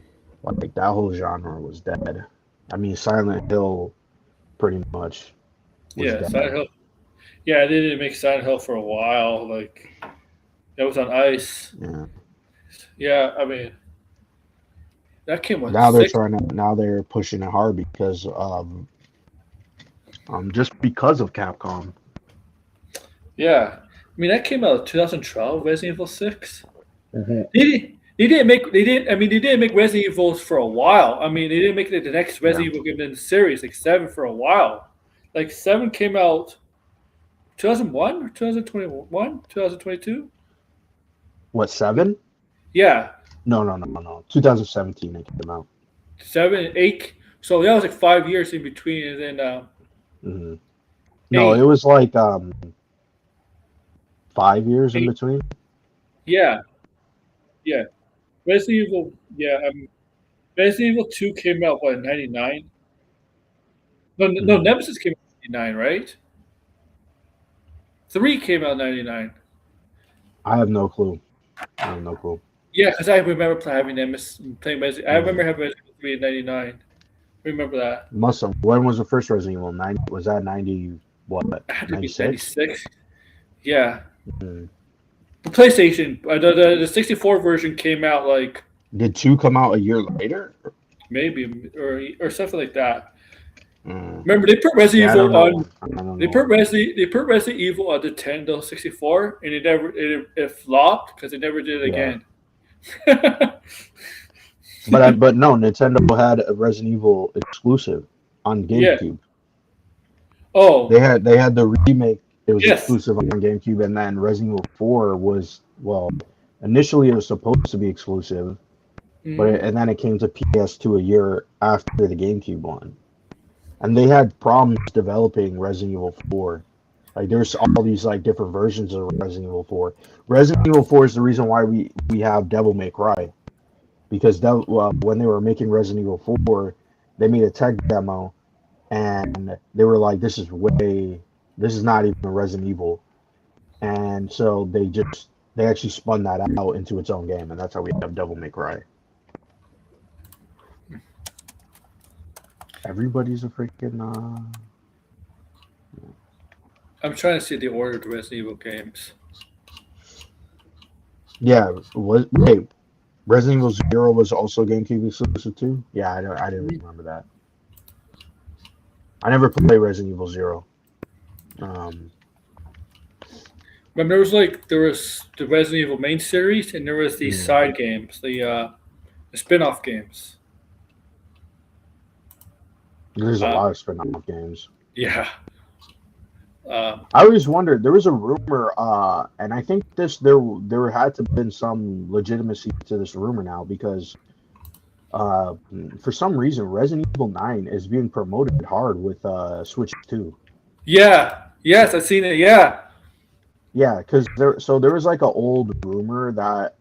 Like that whole genre was dead. I mean, Silent Hill pretty much was Yeah, dead. Silent Hill. Yeah, they didn't make Silent Hill for a while. Like, that was on ice. Yeah. Yeah, I mean, that came on Now they're pushing it hard because just because of Capcom. Yeah, I mean that came out in 2012. Resident Evil 6. Mm-hmm. They didn't make. They didn't. I mean, they didn't make Resident Evils for a while. I mean, they didn't make the next Resident Evil game in the series, like 7 for a while. Like 7 came out 2001 or 2021, 2022. What, 7? Yeah, No. 2017 it came out. 7, 8. So that was like 5 years in between, and then Mm-hmm. No, 8. it was like 5 years in 8. between. Yeah, yeah. Resident Evil. Yeah, Resident Evil 2 came out what, in 99? No, Mm-hmm. Nemesis came out in 99, right? 3 came out in 99. I have no clue. Yeah, because I remember playing Resident. I remember Mm-hmm. having Resident Evil 3 in 99. Remember that? Must have. When was the first Resident Evil? Was that 90? What? It had to be 96? 96. Yeah. Mm-hmm. The PlayStation, the 64 version came out like Did 2 come out a year later? maybe or something like that. Mm. Remember they put Yeah, Resident I don't Evil know. on. I don't They know. put Resident Evil on the Nintendo 64, and it flopped because they never did it Yeah. again. But no, Nintendo had a Resident Evil exclusive on Yeah. GameCube. Oh, They had the remake. It was yes. exclusive on GameCube, and then Resident Evil 4 was, well, initially it was supposed to be exclusive, Hmm. and then it came to PS2 a year after the GameCube one, and they had problems developing Resident Evil 4. Like there's all these like different versions of Resident Evil 4. Resident Evil 4 is the reason why we have Devil May Cry, because when they were making Resident Evil 4, they made a tech demo and they were like, this is not even Resident Evil, and so they actually spun that out into its own game, and that's how we have Devil May Cry. Everybody's a freaking I'm trying to see the order of the Resident Evil games. yeah. Wait, Resident Evil Zero was also GameCube exclusive too? Yeah, I didn't remember that. I never played Resident Evil Zero. Um, Remember, there was the Resident Evil main series, and there was these mm, side games, the spin-off games. there's a Uh, lot of spin-off games. yeah. I always wondered. There was a rumor, and I think there had to have been some legitimacy to this rumor now, because uh, for some reason Resident Evil 9 is being promoted hard with Switch 2. Yeah. Yes, I've seen it. Yeah. Yeah, because there was like an old rumor because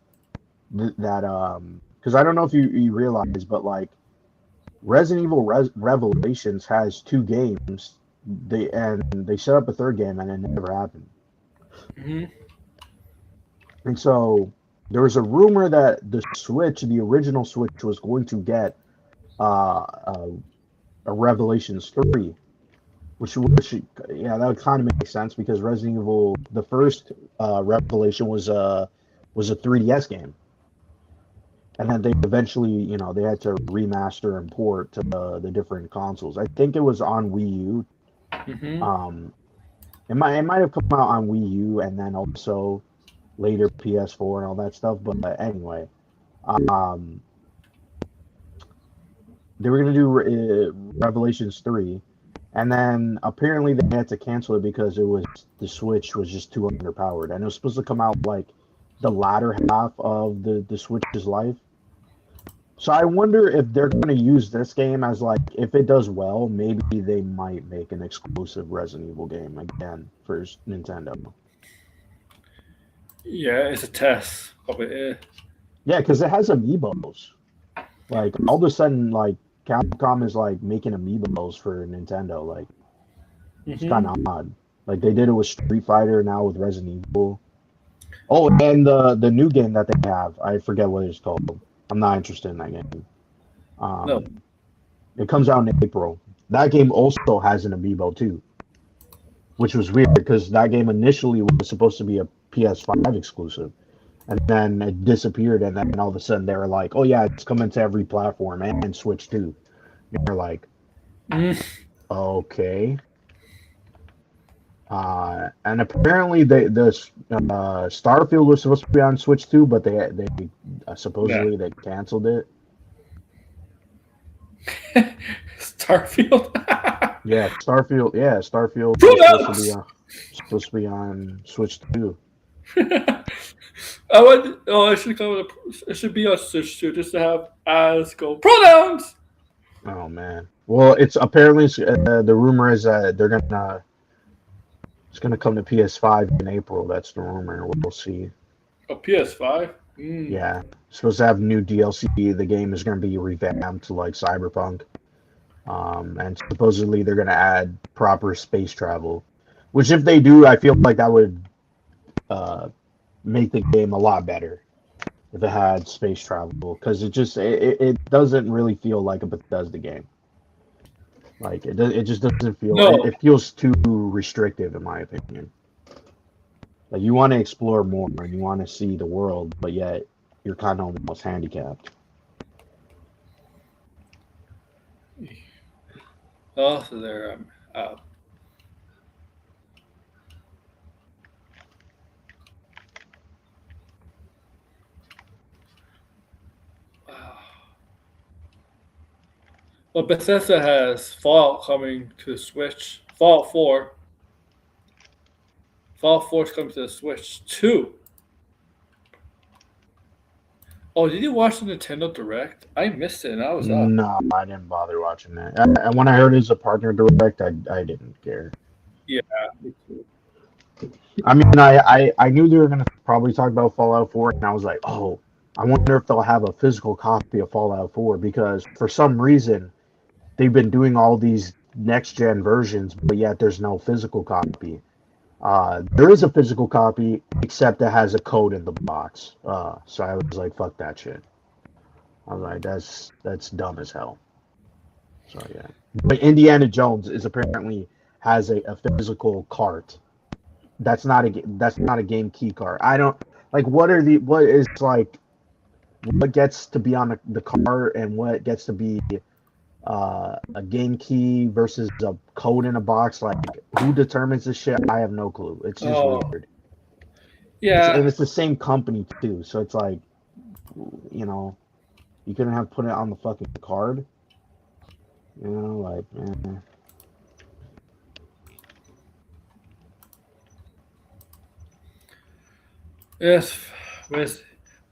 I don't know if you realize, but like Resident Evil Revelations has two games. They set up a third game and it never happened. Hmm. And so there was a rumor that the original Switch, was going to get a Revelations 3, which yeah, that would kind of make sense, because Resident Evil, the first Revelation was a 3DS game, and then they eventually, they had to remaster and port to the different consoles. I think it was on Wii U. Hmm. Um, it might have come out on Wii U and then also later PS4 and all that stuff. But anyway, um, they were gonna do Revelations 3, and then apparently they had to cancel it because the Switch was just too underpowered, and it was supposed to come out like the latter half of the Switch's life. So I wonder if they're going to use this game as, like, if it does well, maybe they might make an exclusive Resident Evil game again for Nintendo. Yeah, it's a test of it. Yeah, because it has amiibos. Like, all of a sudden, like, Capcom is like making amiibos for Nintendo. Like, it's kind Hmm. of odd. Like, they did it with Street Fighter, now with Resident Evil. Oh, and the new game that they have, I forget what it's called. I'm not interested in that game. No. Um, it comes out in April. That game also has an amiibo too, which was weird because that game initially was supposed to be a PS5 exclusive, and then it disappeared. And then all of a sudden they were like, "Oh yeah, it's coming to every platform and Switch too." And you're like, Mm. "Okay." And apparently the Starfield was supposed to be on Switch too, but they Nah. supposedly they canceled it. Starfield. Yeah, Starfield. Yeah, Starfield was Pronouns. supposed to be on Switch too. I would. Oh, I should come. It should be on Switch too, just to have as go pronouns. Oh man. Well, it's apparently the rumor is that it's gonna come to PS5 in April. That's the rumor. We'll see. A PS5. Mm. Yeah, it's supposed to have new DLC. The game is gonna be revamped to like Cyberpunk. And supposedly they're gonna add proper space travel, which if they do, I feel like that would uh, make the game a lot better if it had space travel, because it doesn't really feel like a Bethesda game. Like it just doesn't feel No. it feels too restrictive in my opinion. Like you want to explore more and you want to see the world, but yet you're kind of almost handicapped. Oh, so there. Uh, Well, Bethesda has Fallout coming to the Switch. Fallout 4. Fallout 4 is coming to the Switch too. Oh, did you watch the Nintendo Direct? I missed it and I was up. No, I didn't bother watching that. And when I heard it was a partner direct, I didn't care. Yeah, me too. I mean, I knew they were gonna probably talk about Fallout 4, and I was like, oh, I wonder if they'll have a physical copy of Fallout 4 because for some reason they've been doing all these next gen versions, but yet there's no physical copy. There is a physical copy, except it has a code in the box. So I was like, fuck that shit. I was like, that's dumb as hell. So yeah, but Indiana Jones is apparently has a physical cart. That's not a game key card. I don't like what is like what gets to be on the card and what gets to be a game key versus a code in a box. Like who determines this shit? I have no clue. It's just Oh, weird. yeah. And it's the same company too, so it's like you know you couldn't have put it on the fucking card. You know, like Yes. Res-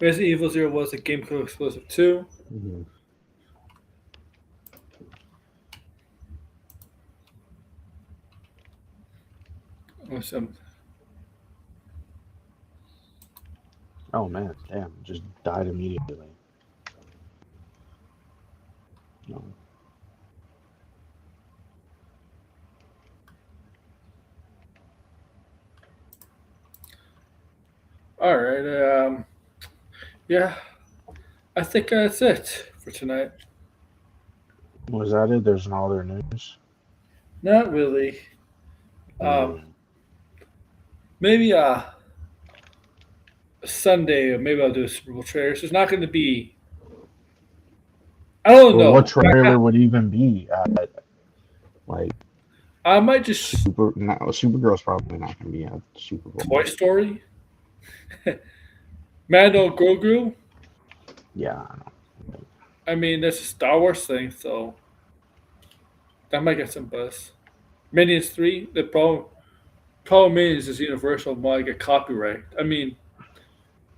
Resident Evil Zero was a GameCube exclusive too. mhm. Awesome. Oh man, damn, just died immediately. No. All right. Yeah. I think that's it for tonight. Was that it? There's no other news. Not really. Um, Mm. maybe Sunday, or maybe I'll do a Super Bowl trailer. So it's not going to be. I don't Well, what know. trailer would even be like I might just Supergirl's probably not gonna be at Super Bowl. Toy Story, Mando Grogu. Yeah, I know. I mean, that's a Star Wars thing, so that might get some buzz. Minions 3. The problem is Universal might get copyright. I mean,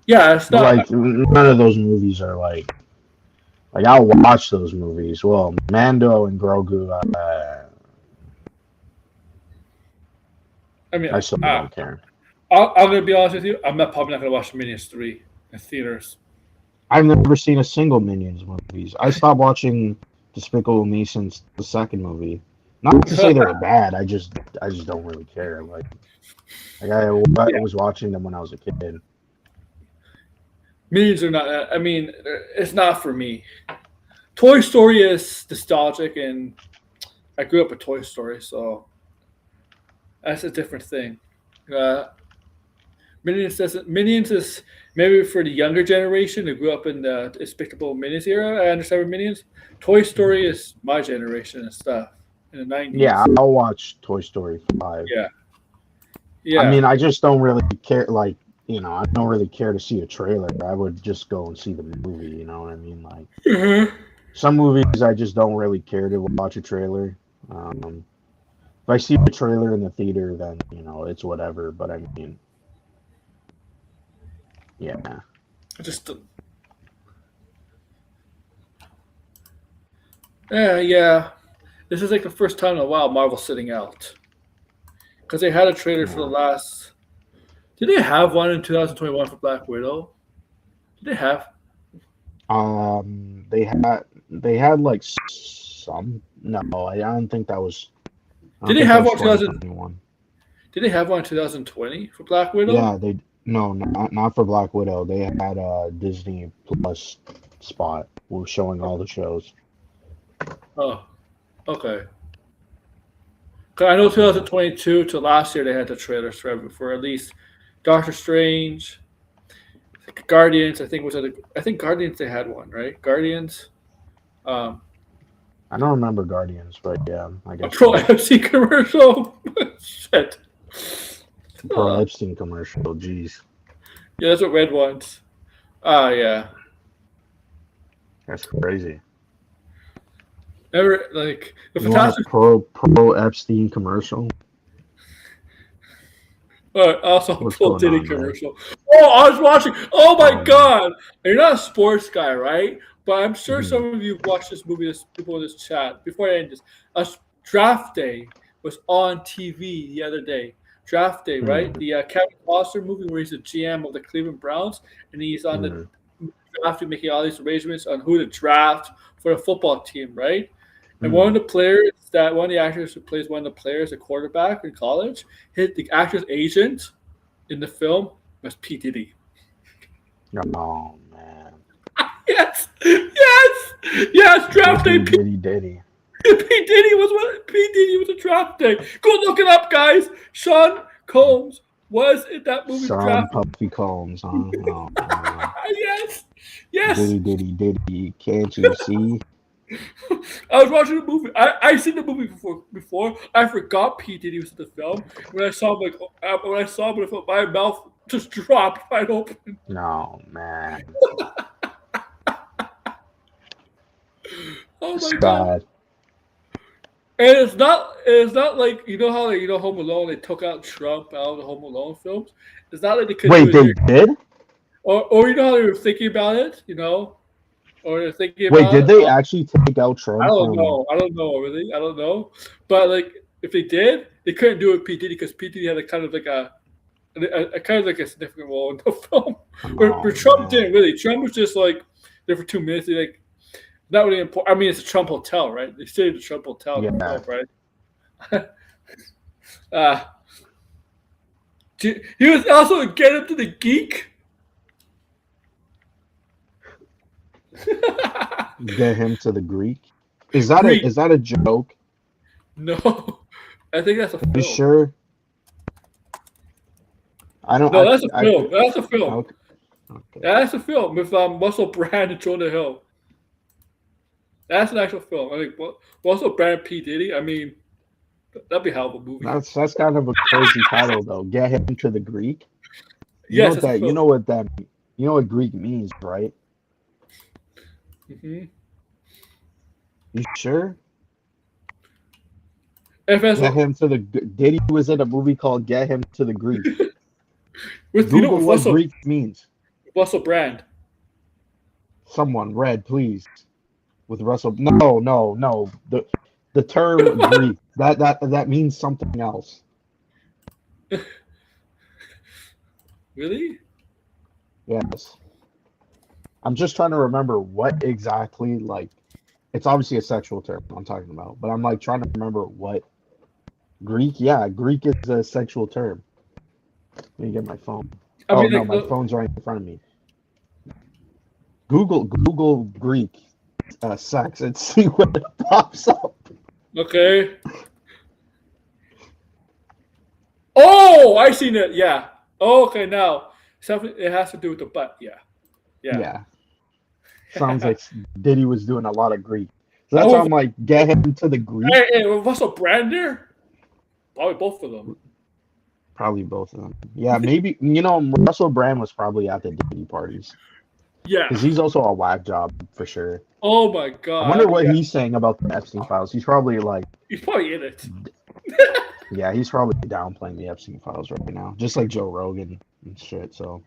yeah, it's But not. like none of those movies are like I'll watch those movies. Well, Mando and Grogu, I mean, I still don't care. I'm gonna be honest with you. I'm not probably not gonna watch Minions 3 in theaters. I've never seen a single Minions movies. I stopped watching Despicable Me since the second movie. Not to say they're bad. I just don't really care. I was watching them when I was a kid. Minions are not. I mean, it's not for me. Toy Story is nostalgic, and I grew up with Toy Story, so that's a different thing. Uh, Minions doesn't. Minions is maybe for the younger generation who grew up in the Despicable Minions era. I understand Minions. Toy Story is my generation and stuff in the '90s. Yeah, I'll watch Toy Story 5. Yeah, yeah. I mean, I just don't really care. Like, I don't really care to see a trailer. I would just go and see the movie. You know what I mean? Like, Mhm. some movies I just don't really care to watch a trailer. If I see a trailer in the theater, then it's whatever. But I mean, yeah, I just. Yeah. This is like the first time in a while Marvel's sitting out because they had a trailer for the yeah. last. Did they have one in 2021 for Black Widow? Did they have? They had like some. No, I don't think that was. I Did don't they think that have was one 2000? 2021. Did they have one in 2020 for Black Widow? Yeah, no, not for Black Widow. They had a Disney Plus spot. We're showing all the shows. Oh, okay. 'Cause I know 2022 to last year they had the trailers for at least Doctor Strange, Guardians. I think Guardians they had one, right? Guardians. Um, I don't remember Guardians, but yeah, I a guess Pro so. FC commercial. Shit. Pro Oh, Epstein commercial. Jeez, yeah, that's what Red wants. Ah, yeah. that's crazy. Ever like the You want a Fantastic? pro Epstein commercial? Also a What's Pro going Diddy on, man? commercial. Oh, I was watching. Oh my Oh man. God! You're not a sports guy, right? But I'm sure Mhm. some of you watched this movie. This people in this chat before I end this. Draft Day was on TV the other day. Draft Day, right? Mhm. The Kevin Costner movie where he's the GM of the Cleveland Browns and he's on the Mhm. draft making all these arrangements on who to draft for a football team, right? And one of Mhm. the players that one of the actors who plays one of the players, a quarterback in college, the actor's agent in the film was P. Diddy. Oh man. Yes, yes, yes. Draft day. Diddy diddy diddy. P. Diddy was a draft day. Go look it up, guys. Sean Combs was in that movie Sean draft. Puffy Combs, huh? Oh man. Yes, yes. Diddy diddy diddy. Can't you see? I was watching the movie. I seen the movie before. I forgot P Diddy was in the film. When I saw him, when I saw him, my mouth just dropped wide open. No man. Oh my god! Sad. And it's not like you know how Home Alone they took out Trump out of the Home Alone films. It's not like they could do Wait, it they here, did? or you know how they were thinking about it, or they're thinking Wait, about did it. they actually take out I Trump don't from? know. I don't know really. I don't know. But like if they did, they couldn't do it with P Diddy because P Diddy had a kind of like a kind of like a significant role in the film. Where Oh Trump man. didn't really. Trump was just like there for 2 minutes. He like not really important. I mean, it's a Trump hotel, right? They stayed at the Trump hotel in the Yeah. film, right? uh, he was also a Get Him to the Geek. Get him to the Greek. Is that Greek. a joke? No, I think that's a Are you film. sure? I don't. No, that's a I film. That's a film. okay. Okay. That's a film with Russell Brand and Jonah Hill. That's an actual film. I think Russell Brand and P Diddy. I mean, that'd be a hell of a movie. That's kind of a crazy title though. Get him to the Greek. Yes, that's a film. You know what Greek means, right? Mm-hmm. You sure? If that's Get him to the. Diddy was in a movie called Get Him to the Greek. with Google what Russell Greek means. Brand. Someone read, please. With Russell. No. The term Greek that means something else. Really? Yes. I'm just trying to remember what exactly like. It's obviously a sexual term I'm talking about, but I'm like trying to remember what Greek. Yeah, Greek is a sexual term. Let me get my phone. I mean, No, like, my phone's right in front of me. Google Greek sex and see what pops up. okay. Oh, I seen it. Yeah. Oh, okay. Now, something it has to do with the butt. Yeah. Yeah. Sounds like Diddy was doing a lot of Greek. So that's why I'm like, get him to the Greek. Hey, Russell Brand there? Probably both of them. Probably both of them. Yeah, maybe Russell Brand was probably at the Diddy parties. Yeah. Because he's also a whack job for sure. Oh my god. I wonder what he's saying about the Epstein files. He's probably like, he's probably in it. yeah, he's probably downplaying the Epstein files right now, just like Joe Rogan and shit. So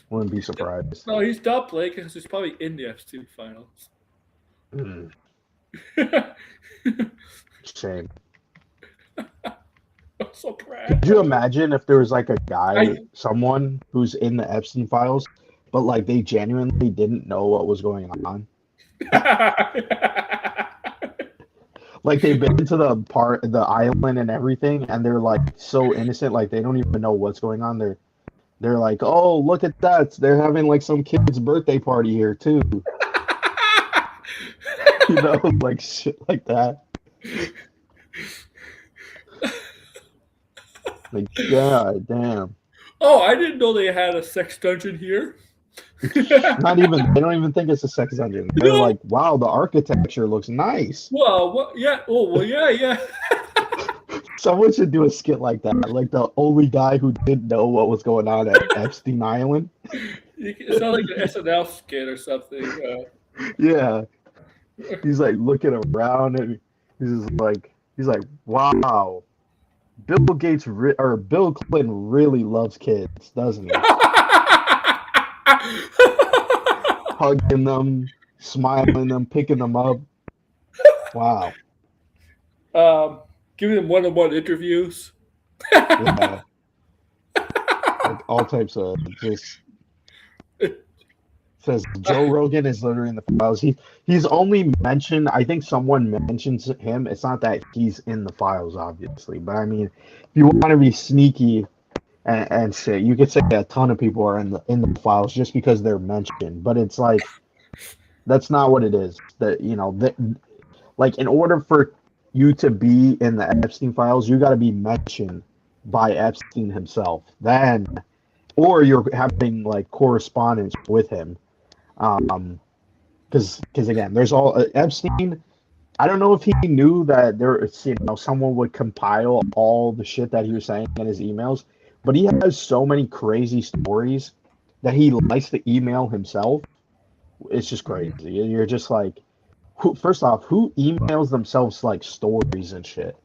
wouldn't be surprised. No, he's downplaying because he's probably in the Epstein finals. Shame. So Brad. Could you imagine if there was like a guy, someone who's in the Epstein files, but like they genuinely didn't know what was going on? Like they've been to the island and everything, and they're like so innocent, like they don't even know what's going on. They're like, oh, look at that! They're having like some kid's birthday party here too. Like shit like that. Like, god damn. Oh, I didn't know they had a sex dungeon here. They don't even think it's a sex dungeon. They're like, wow, the architecture looks nice. Well, yeah. Oh, well, yeah. Someone should do a skit like that. Like the only guy who didn't know what was going on at Epstein Island. It sounds like an SNL skit or something. Yeah. He's like looking around and he's like, wow, Bill Clinton really loves kids, doesn't he? Hugging them, smiling them, picking them up. Wow. Giving them one-on-one interviews. Yeah. Like all types of just says Joe Rogan is literally in the files. He's only mentioned. I think someone mentions him. It's not that he's in the files, obviously. But I mean, if you want to be sneaky and shit, you could say a ton of people are in the files just because they're mentioned. But it's like that's not what it is. That like in order for you to be in the Epstein files, you got to be mentioned by Epstein himself. Then, or you're having like correspondence with him. Because again, there's all Epstein. I don't know if he knew that someone would compile all the shit that he was saying in his emails, but he has so many crazy stories that he likes to email himself. It's just crazy. You're just like, first off, who emails themselves like stories and shit?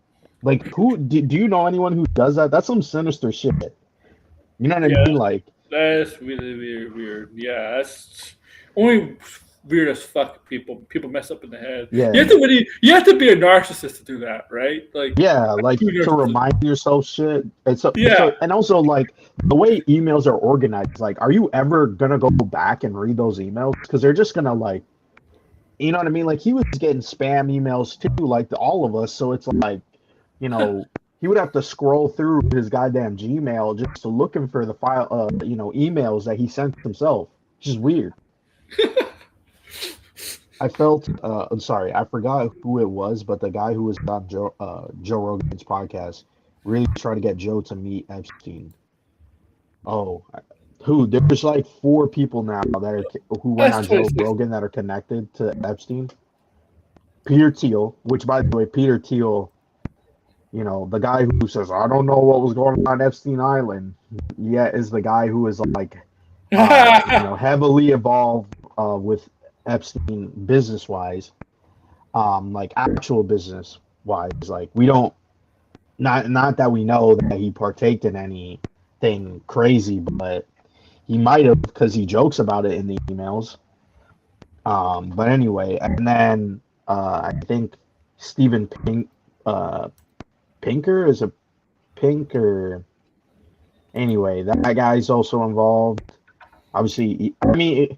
Like, do you know anyone who does that? That's some sinister shit. You know what I Yeah, mean? Like, that's really weird. Yeah, that's only weird as fuck. People mess up in the head. yeah, You have to be a narcissist to do that, right? Like, yeah, like true to narcissism. remind yourself shit. Yeah, And also like the way emails are organized. Like, are you ever gonna go back and read those emails? Because they're just gonna like, you know what I mean? Like he was getting spam emails too, like all of us. So it's like, you know, he would have to scroll through his goddamn Gmail just to looking for the file, emails that he sent himself. Which is weird. I felt, I'm sorry, I forgot who it was, but the guy who was on Joe Rogan's podcast really tried to get Joe to meet Epstein. Oh, who? There's like four people now who went that's on Joe 26. Rogan that are connected to Epstein. Peter Thiel, which by the way, Peter Thiel, the guy who says I don't know what was going on Epstein Island, yet is the guy who is like, heavily involved with Epstein business wise, like actual business wise. Like we don't, not that we know that he partaked in anything crazy, but he might have because he jokes about it in the emails. But anyway, and then I think Stephen Pinker is a Pinker. Anyway, that guy's also involved. Obviously, I mean,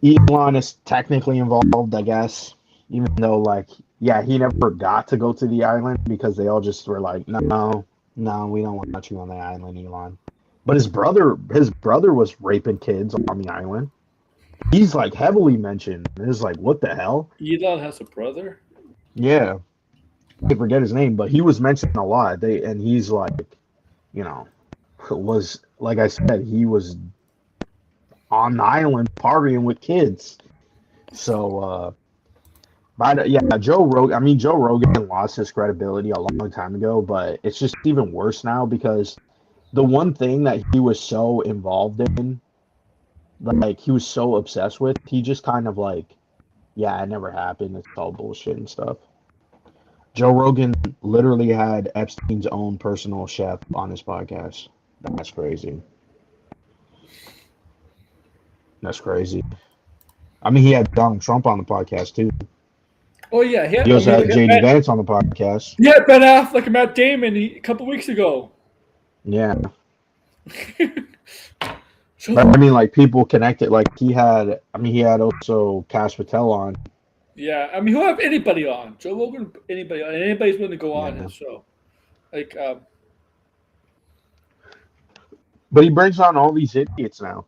Elon is technically involved, I guess, even though, like, yeah, he never got to go to the island because they all just were like, no, we don't want you on the island, Elon. But his brother was raping kids on the island. He's like heavily mentioned. It's like, what the hell? Elon has a brother. Yeah, I forget his name, but he was mentioned a lot. And he's like, you know, was like I said, he was on the island partying with kids. So, but yeah, Joe Rogan. I mean, Joe Rogan lost his credibility a long time ago, but it's just even worse now because the one thing that he was so involved in, like he was so obsessed with, he just kind of like, yeah, it never happened. It's all bullshit and stuff. Joe Rogan literally had Epstein's own personal chef on his podcast. That's crazy. That's crazy. I mean, he had Donald Trump on the podcast too. Oh yeah, He also had JD Vance on the podcast. Yeah, Ben Affleck and Matt Damon a couple weeks ago. Yeah. So, But I mean, like people connected. Like he had also Cash Patel on. yeah, I mean, he'll have anybody on. Joe Rogan, anybody, and anybody's willing to go on Yeah. his show. Like, But he brings on all these idiots now.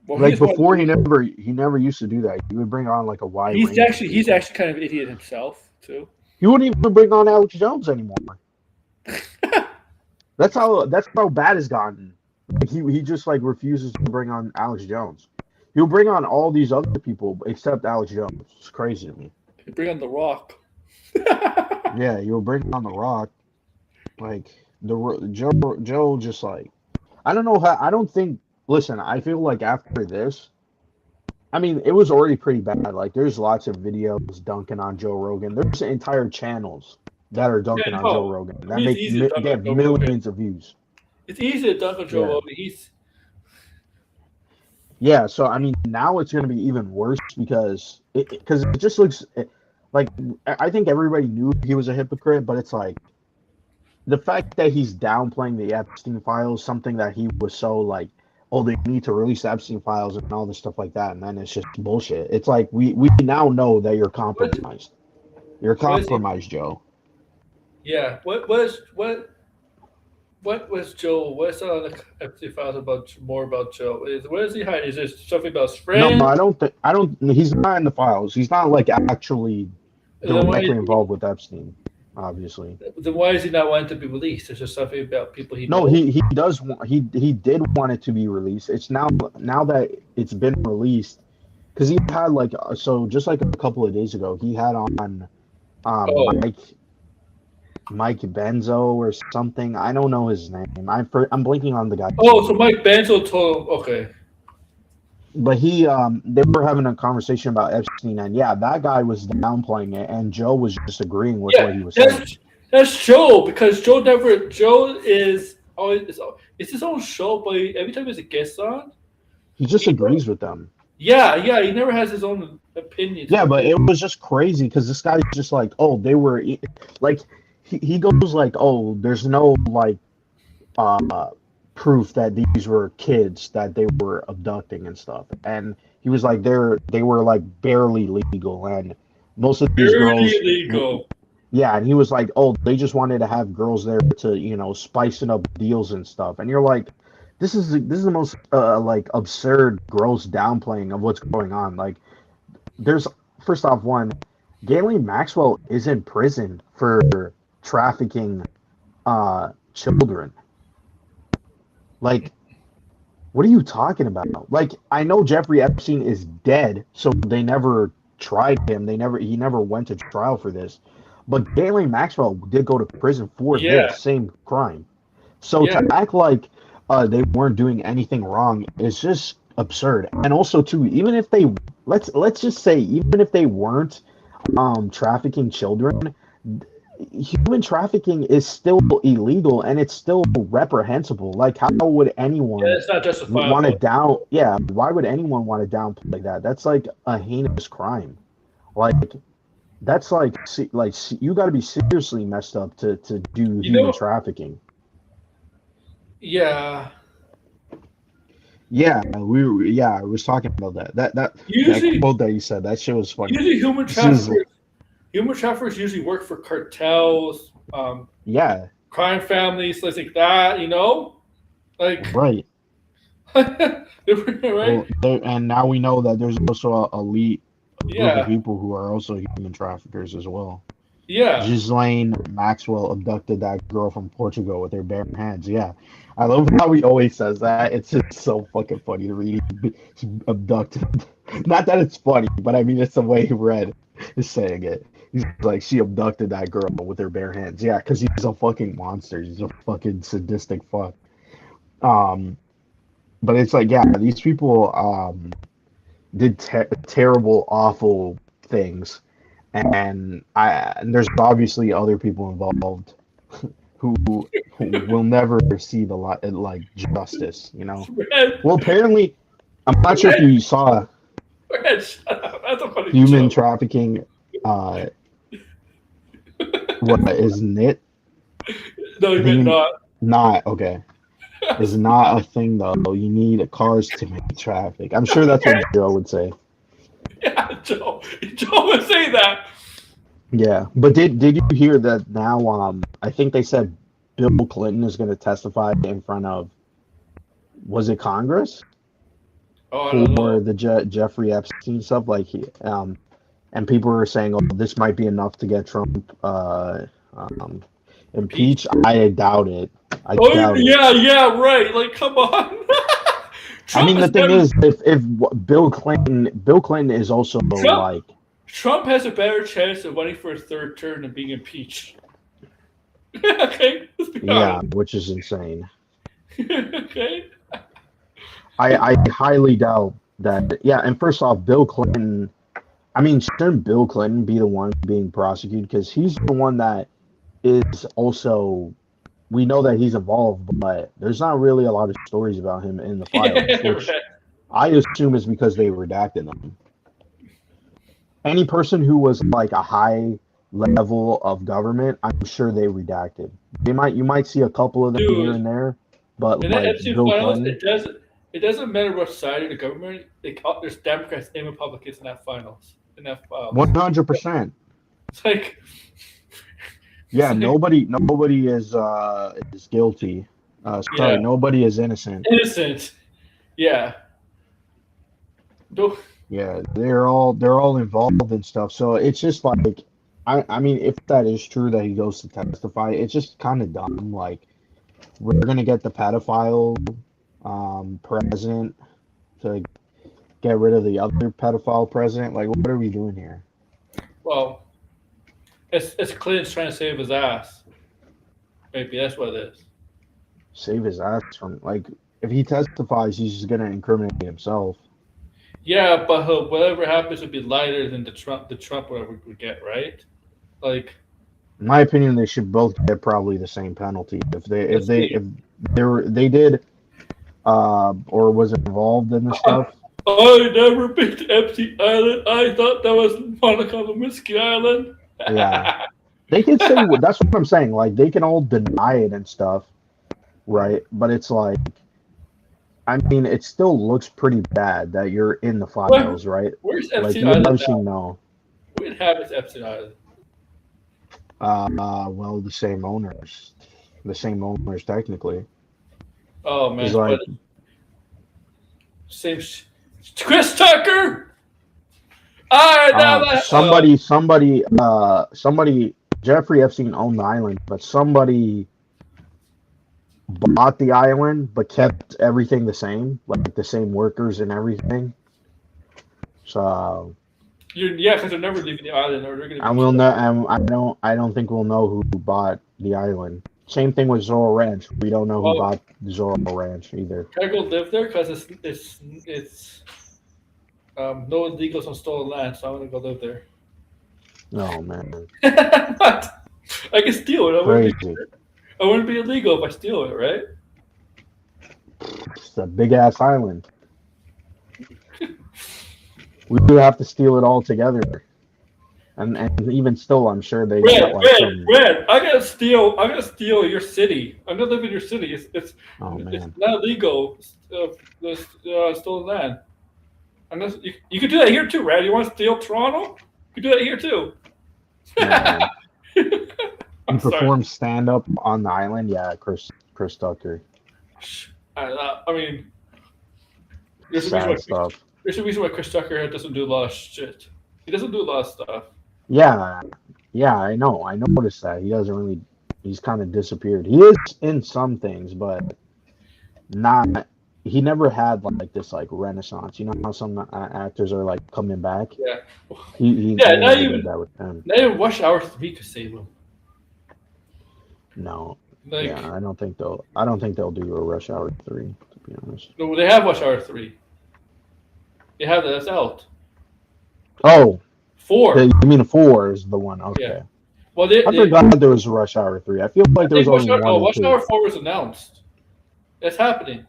Like he's one. before, he never used to do that. He would bring on like a wide range. He's actually kind of an idiot himself too. He wouldn't even bring on Alex Jones anymore. That's how bad it's gotten. Like he just like refuses to bring on Alex Jones. He'll bring on all these other people except Alex Jones. It's crazy to me. He bring on The Rock. Yeah, you'll bring on The Rock. Like Joe just like I don't know how. I don't think. Listen, I feel like after this, I mean, it was already pretty bad. Like, there's lots of videos dunking on Joe Rogan. There's entire channels that are dunking Yeah, on Joe no. Rogan I that mean, it's easy to dunk on get Joe Rogan. millions of views. It's easy to dunk on Joe Yeah. Rogan. He's Yeah, so I mean, now it's going to be even worse because it just looks like I think everybody knew he was a hypocrite, but it's like the fact that he's downplaying the Epstein files, something that he was so like, oh, they need to release the Epstein files and all this stuff like that, and then it's just bullshit. It's like we now know that you're what? compromised. You're What is he? compromised, Joe. Yeah. What was Joe? What's on the Epstein files about more about Joe? What is he hiding? Is there something about his No, friend? I don't think I don't. He's not in the files. He's not like actually Then why, directly involved with Epstein, obviously. then why is he not wanting to be released? Is there something about people he No, knows? he does he did want it to be released. It's now that it's been released because he had like so just like a couple of days ago he had on Oh, Mike Benzo or something. I don't know his name. I'm blinking on the guy's oh, so name. Mike Benzo told him. Okay, But he they were having a conversation about Epstein and yeah, that guy was downplaying it and Joe was just agreeing with what yeah, he was saying. that's Joe because Joe is always it's his own show, but every time there's a guest on, He just he agrees with them. yeah, he never has his own opinions. Yeah, but it was just crazy because this guy's just like, oh, they were like, he goes like, oh, there's no like uh proof that these were kids that they were abducting and stuff, and he was like, they were like barely legal, and most of these Barely girls, illegal. yeah, and he was like, oh, they just wanted to have girls there to spicing up deals and stuff, and you're like. This is the most like absurd, gross downplaying of what's going on. Like, there's first off one, Ghislaine Maxwell is in prison for trafficking children. Like, what are you talking about? Like, I know Jeffrey Epstein is dead, so they never tried him. He never went to trial for this. But Ghislaine Maxwell did go to prison for Yeah, this same crime. So yeah, to act like they weren't doing anything wrong is just absurd. And also too, even if they let's just say even if they weren't trafficking children, human trafficking is still illegal and it's still reprehensible. Like how would yeah. anyone It's not want to justifiable. down yeah, why would anyone want to downplay that? That's like a heinous crime. Like that's like you got to be seriously messed up to do You human know, trafficking. yeah. Yeah, I was talking about that Usually, quote that you said. That shit was funny. usually This is human traffickers usually work for cartels, yeah, crime families, things like that. You know, like right. right? Well, and now we know that there's also a elite group of Yeah, people who are also human traffickers as well. yeah. Ghislaine Maxwell abducted that girl from Portugal with her bare hands. Yeah, I love how he always says that. It's just so fucking funny to read. She abducted. Not that it's funny, but I mean it's the way he read is saying it. He's like she abducted that girl with her bare hands. Yeah, because he's a fucking monster. He's a fucking sadistic fuck. Um, but it's like yeah, these people did terrible, awful things, and there's obviously other people involved who will never see the light like justice. Red, Well, apparently, I'm not sure if red, you saw red. Shut up. That's a funny human joke. trafficking. What isn't it? No, I you meant think not. not okay. Is not a thing though. You need cars to make traffic. I'm sure that's what Joe would say. Yeah, Joe. Joe would say that. Yeah, but did you hear that now? I think they said Bill Clinton is going to testify in front of was it Congress Oh, I don't know. for the Jeffrey Epstein stuff? Like and people were saying, oh, this might be enough to get Trump um, Impeach. impeached. I doubt it. I Oh, doubt it. yeah, right. Like, come on. I Trump mean, the has thing better. is, if Bill Clinton is also Trump like, Trump has a better chance of running for a third term than being impeached. Okay, let's be yeah, honest. which is insane. Okay. I highly doubt that yeah. And first off, Bill Clinton. I mean, shouldn't Bill Clinton be the one being prosecuted? Because he's the one that is also. We know that he's involved, but there's not really a lot of stories about him in the filings, which Right. I assume is because they redacted them. Any person who was like a high level of government, I'm sure they redacted. You might see a couple of them here Dude, and there, but in the like Epstein Bill files, Clinton, it doesn't matter what side of the government. There's Democrats and Republicans in that finals in that files. 100%. It's like it's Yeah, like nobody is guilty. Sorry, yeah, nobody is innocent. innocent. Yeah. Don't- Yeah, they're all involved in stuff. So it's just like I mean, if that is true that he goes to testify, it's just kind of dumb. Like we're gonna get the pedophile president to get rid of the other pedophile president. Like, what are we doing here? Well, it's Clinton's trying to save his ass. Maybe that's what it is. Save his ass from like if he testifies, he's just gonna incriminate himself. Yeah, but whatever happens would be lighter than the Trump whatever we get, right? Like, In my opinion, they should both get probably the same penalty. let's see. If they did or was involved in the stuff. I never been to Epstein Island. I thought that was Monica Lewinsky Island. Yeah, they can say that's what I'm saying. Like they can all deny it and stuff, right? But it's like, I mean, it still looks pretty bad that you're in the files, right? Where's Like Epstein you Island obviously now? know. What inhabits Epstein Island? Well, the same owners technically. Oh man, It's like but same. Chris Tucker. I never. somebody. Jeffrey Epstein owned the island, but somebody bought the island but kept everything the same, like the same workers and everything. So Yeah, because they're never leaving the island, or they're gonna I be. will not. I don't think we'll know who bought the island. Same thing with Zorro Ranch. We don't know who Well, bought Zorro Ranch either. can I go live there? Because it's no illegals on stolen land, so I'm gonna go live there. Oh man, What? I can steal it. crazy! I wouldn't be illegal if I steal it, right? It's a big ass island. We would have to steal it all together, and even still, I'm sure they got like some. Red. I gotta steal your city. I'm gonna live in your city. It's Oh it's man, not illegal. Stolen land. Unless you could do that here too, Red. You want to steal Toronto? You can do that here too. man. I'm You sorry. perform stand up on the island, yeah, Chris Tucker. I mean, there's a reason Sad stuff. there's a reason why Chris Tucker doesn't do a lot of shit. He doesn't do a lot of stuff. Yeah, I know. I noticed that he doesn't really. He's kind of disappeared. He is in some things, but not. He never had like this like renaissance. You know how some actors are like coming back. Yeah. He Yeah, not never even did that with him. not even Rush Hour 3 could save him. No. Like, Yeah, I don't think they'll do a Rush Hour 3. To be honest. no, they have Rush Hour 3. They have that. That's out. Oh, 4. you mean 4 is the one? Okay. Yeah. Well, I forgot there was Rush Hour 3. I feel like there was only one or Rush two. Hour 4 was announced. It's happening.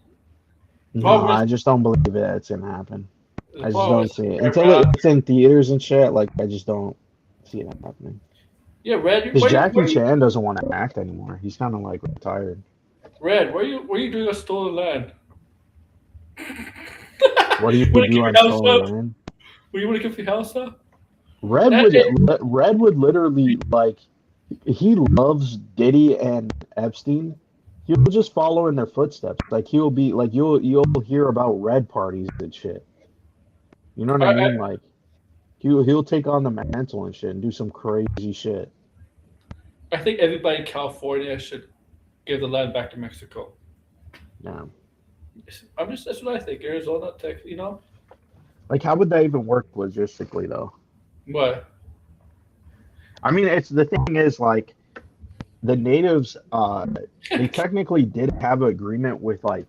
No, I just don't believe it's gonna happen. The I just problem don't is- see it until it's in theaters and shit. Like I just don't see that happening. Yeah, Red. Because Jackie Chan doesn't want to act anymore. He's kind of like retired. Red, where you doing a stolen land? What do you Wanna do keep on your house stolen up? land? Well, you want to give your house up? Red would literally like he loves Diddy and Epstein. He'll just follow in their footsteps. Like he'll be like you'll hear about Red parties and shit. You know what I mean? Like he'll take on the mantle and shit and do some crazy shit. I think everybody in California should give the land back to Mexico. Yeah. That's what I think. Arizona, Texas, you know? Like how would that even work logistically though? What? I mean, it's the thing is like the natives. They technically did have an agreement with like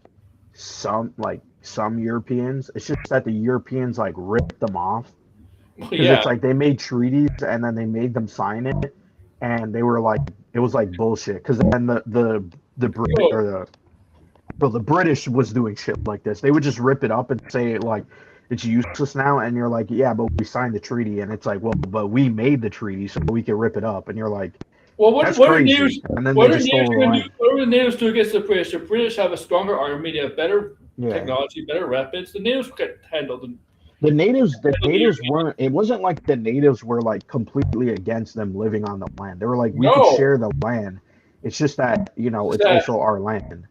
some like some Europeans. It's just that the Europeans like ripped them off because Yeah. it's like they made treaties and then they made them sign it, and they were like it was like bullshit. Because then the Brit Oh, or the British was doing shit like this. They would just rip it up and say like it's useless now, and you're like, yeah, but we signed the treaty, and it's like, well, but we made the treaty so we can rip it up, and you're like, well, that's what are crazy. natives? And then they What are just natives stole the going to do? land. What are the natives do against the British? The British have a stronger army. They have better Yeah. technology, better weapons. The natives can handle them. The natives Europeans. weren't. It wasn't like the natives were like completely against them living on the land. They were like, we could No, share the land. It's just that it's it's that. also our land.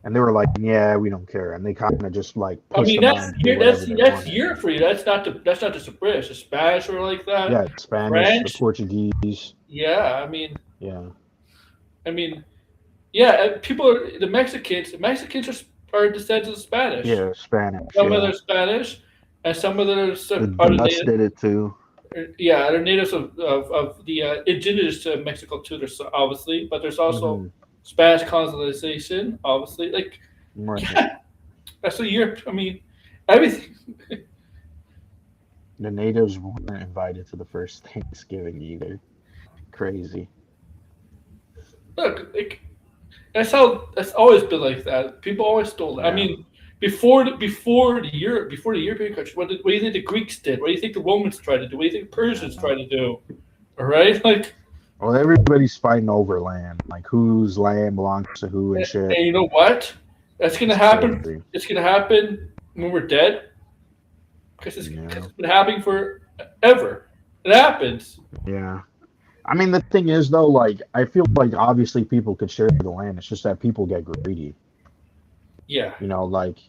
And they were like, yeah, we don't care. And they kind of just like I pushed mean, them on to do whatever they that's wanted. Europe for you. That's not just the British. The Spanish were like that. Yeah, Spanish, the French. Portuguese. Yeah, Yeah, yeah. The Mexicans. The Mexicans are descendants of Spanish. yeah, Spanish. Some of Yeah, them are Spanish, and some of them are the the Dutch native. did it too. Yeah, they're natives of the indigenous to Mexico too. There's obviously, but there's also Hmm. Spanish colonization. Obviously, like Right. yeah, that's a Europe. I mean, everything. The natives weren't invited to the first Thanksgiving either. Crazy. Look, like that's always been like that. People always stole that. I Yeah. mean, before the European countries, what do you think the Greeks did? What do you think the Romans tried to do? What do you think the Persians tried to do? All right, like, Well, everybody's fighting over land, like whose land belongs to who and shit. and you know what? That's gonna It's happen. crazy. It's gonna happen when we're dead, because Yeah. it's been happening forever. It happens. Yeah. I mean, the thing is, though, like, I feel like obviously people could share the land. It's just that people get greedy. Yeah. Like,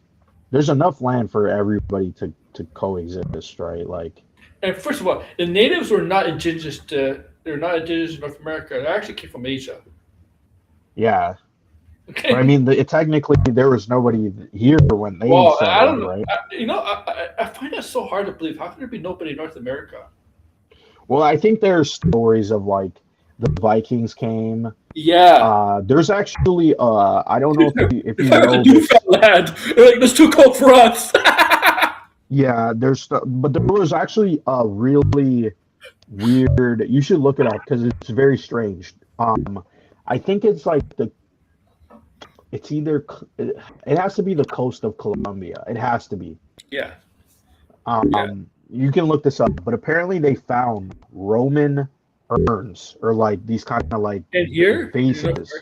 there's enough land for everybody to coexist, right? Like, And first of all, the natives were not indigenous to. They're not indigenous to North America. They actually came from Asia. yeah. Okay. But I mean, technically, there was nobody here when they Well, I settled, don't know. right? I find that so hard to believe. How can there be nobody in North America? Well, I think there's stories of like the Vikings came. Yeah. There's actually, I don't know if you It's like know the this. Newfoundland. They're like, this too cold for us. Yeah, but there was actually a really weird. You should look it up because it's very strange. I think it's like it's either it has to be the coast of Colombia. It has to be. Yeah. You can look this up, but apparently they found Roman urns or like these kind of like And here bases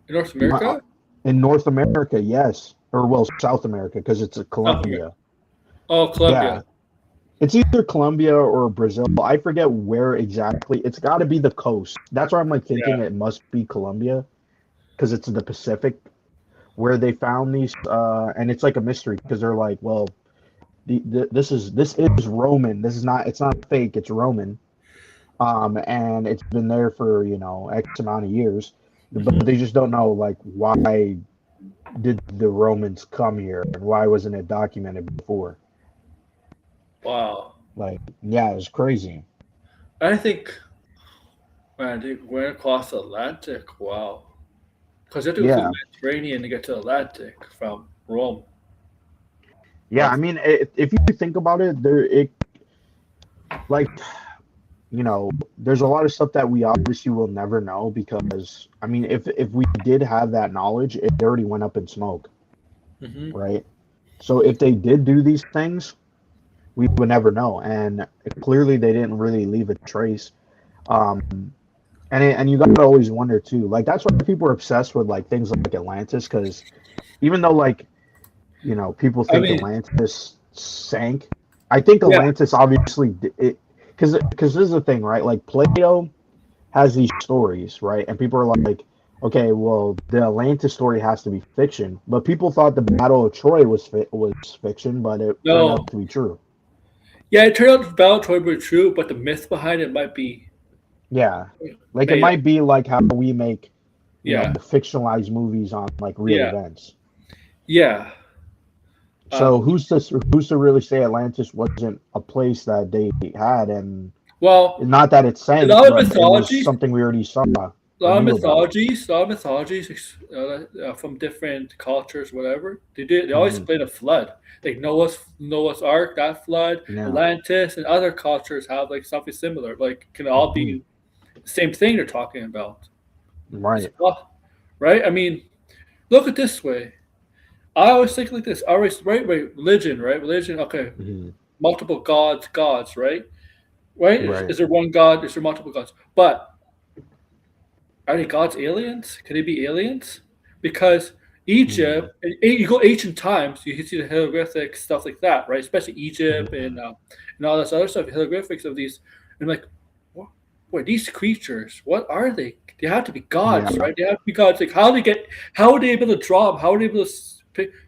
in North America. in North America. Yes, or well, South America because it's a Colombia. Oh, Yeah, Colombia. it's either Colombia or Brazil. I forget where exactly. It's got to be the coast. That's why I'm like thinking it must be Colombia because it's the Pacific where they found these. And it's like a mystery because they're like, well, this is Roman. This is not. It's not fake. It's Roman. And it's been there for X amount of years, but they just don't know like why did the Romans come here and why wasn't it documented before? Wow. Like, yeah, it's crazy. I think, man, they went across the Atlantic. Wow. Because they have to go through Yeah, the Mediterranean to get to the Atlantic from Rome. yeah. I mean, if you think about it, like, there's a lot of stuff that we obviously will never know because, I mean, if we did have that knowledge, it already went up in smoke, Hmm. right? So if they did do these things, we would never know, and clearly they didn't really leave a trace. Um, and you got to always wonder too. Like that's why people are obsessed with like things like Atlantis, because even though like people I think mean, Atlantis sank, I think yeah, Atlantis obviously because this is the thing, right? Like Plato has these stories, right? And people are like, okay, well, the Atlantis story has to be fiction, but people thought the Battle of Troy was fiction, but it turned no. out to be true. Yeah, it turned out the battle toy were true, but the myth behind it might be Yeah, like it made up. might be like how we make Yeah. fictionalized movies on like real Yeah. events. Yeah. So who's to really say Atlantis wasn't a place that they had, and Well, not that it in sank, all the but it was mythology, something we already saw. I knew about it. A lot of mythologies from different cultures, whatever. They always Hmm. explain a flood, like Noah's Ark, that flood, Yeah. Atlantis, and other cultures have like something similar. Like can all Hmm. be the same thing they're talking about. It's Right. right. I mean, look at this way. I always think like this. I always right, religion, right? Religion. Okay, Hmm. multiple gods, right? Right? Right. Is there one God? Is there multiple gods? But are they gods aliens? Can they be aliens? Because Hmm. Egypt, you go ancient times, you can see the hieroglyphics, stuff like that, right? Especially Egypt Hmm. and all this other stuff, hieroglyphics of these. And I'm like, what? Boy, these creatures, what are they? They have to be gods, Yeah. right? They have to be gods. Like, how are they able to draw them? How are they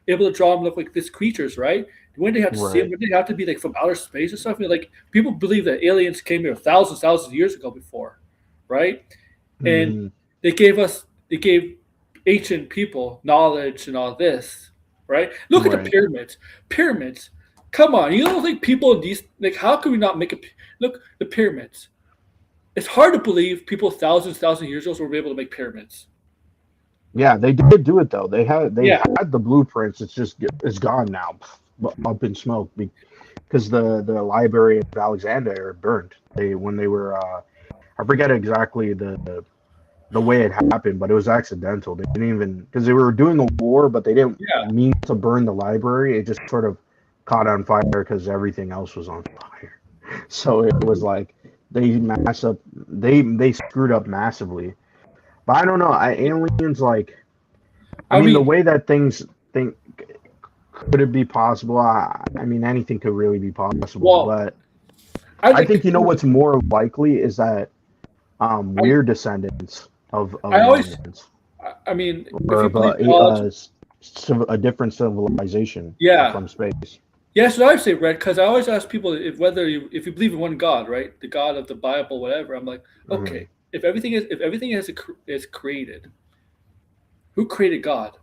able to draw them look like these creatures, right? When they have to see them, Right. when they have to be like from outer space and stuff. Like people believe that aliens came here thousands of years ago before, right? And Hmm. they gave ancient people knowledge and all this, right? Look at the Right. pyramids. Pyramids. Come on, you don't think people in these like how can we not make a look the pyramids? It's hard to believe people thousand years ago were able to make pyramids. Yeah, they did do it though. They Yeah, had the blueprints. It's gone now, up in smoke because the Library of Alexandria burned. They when they were I forget exactly the way it happened, but it was accidental. They didn't even because they were doing a war, but they didn't yeah. mean to burn the library. It just sort of caught on fire because everything else was on fire. So it was like they mass up. They screwed up massively. But I don't know. Aliens like. I I mean, the mean, way that things think could it be possible? I mean, anything could really be possible. well, But I I think think what's more likely is that I we're descendants of I always aliens I mean if or you of believe God, a different civilization yeah. from space. Yes, what I say, Red, because I always ask people if you believe in one God, right, the God of the Bible, whatever. I'm like, Hmm. okay, if everything is created, who created God?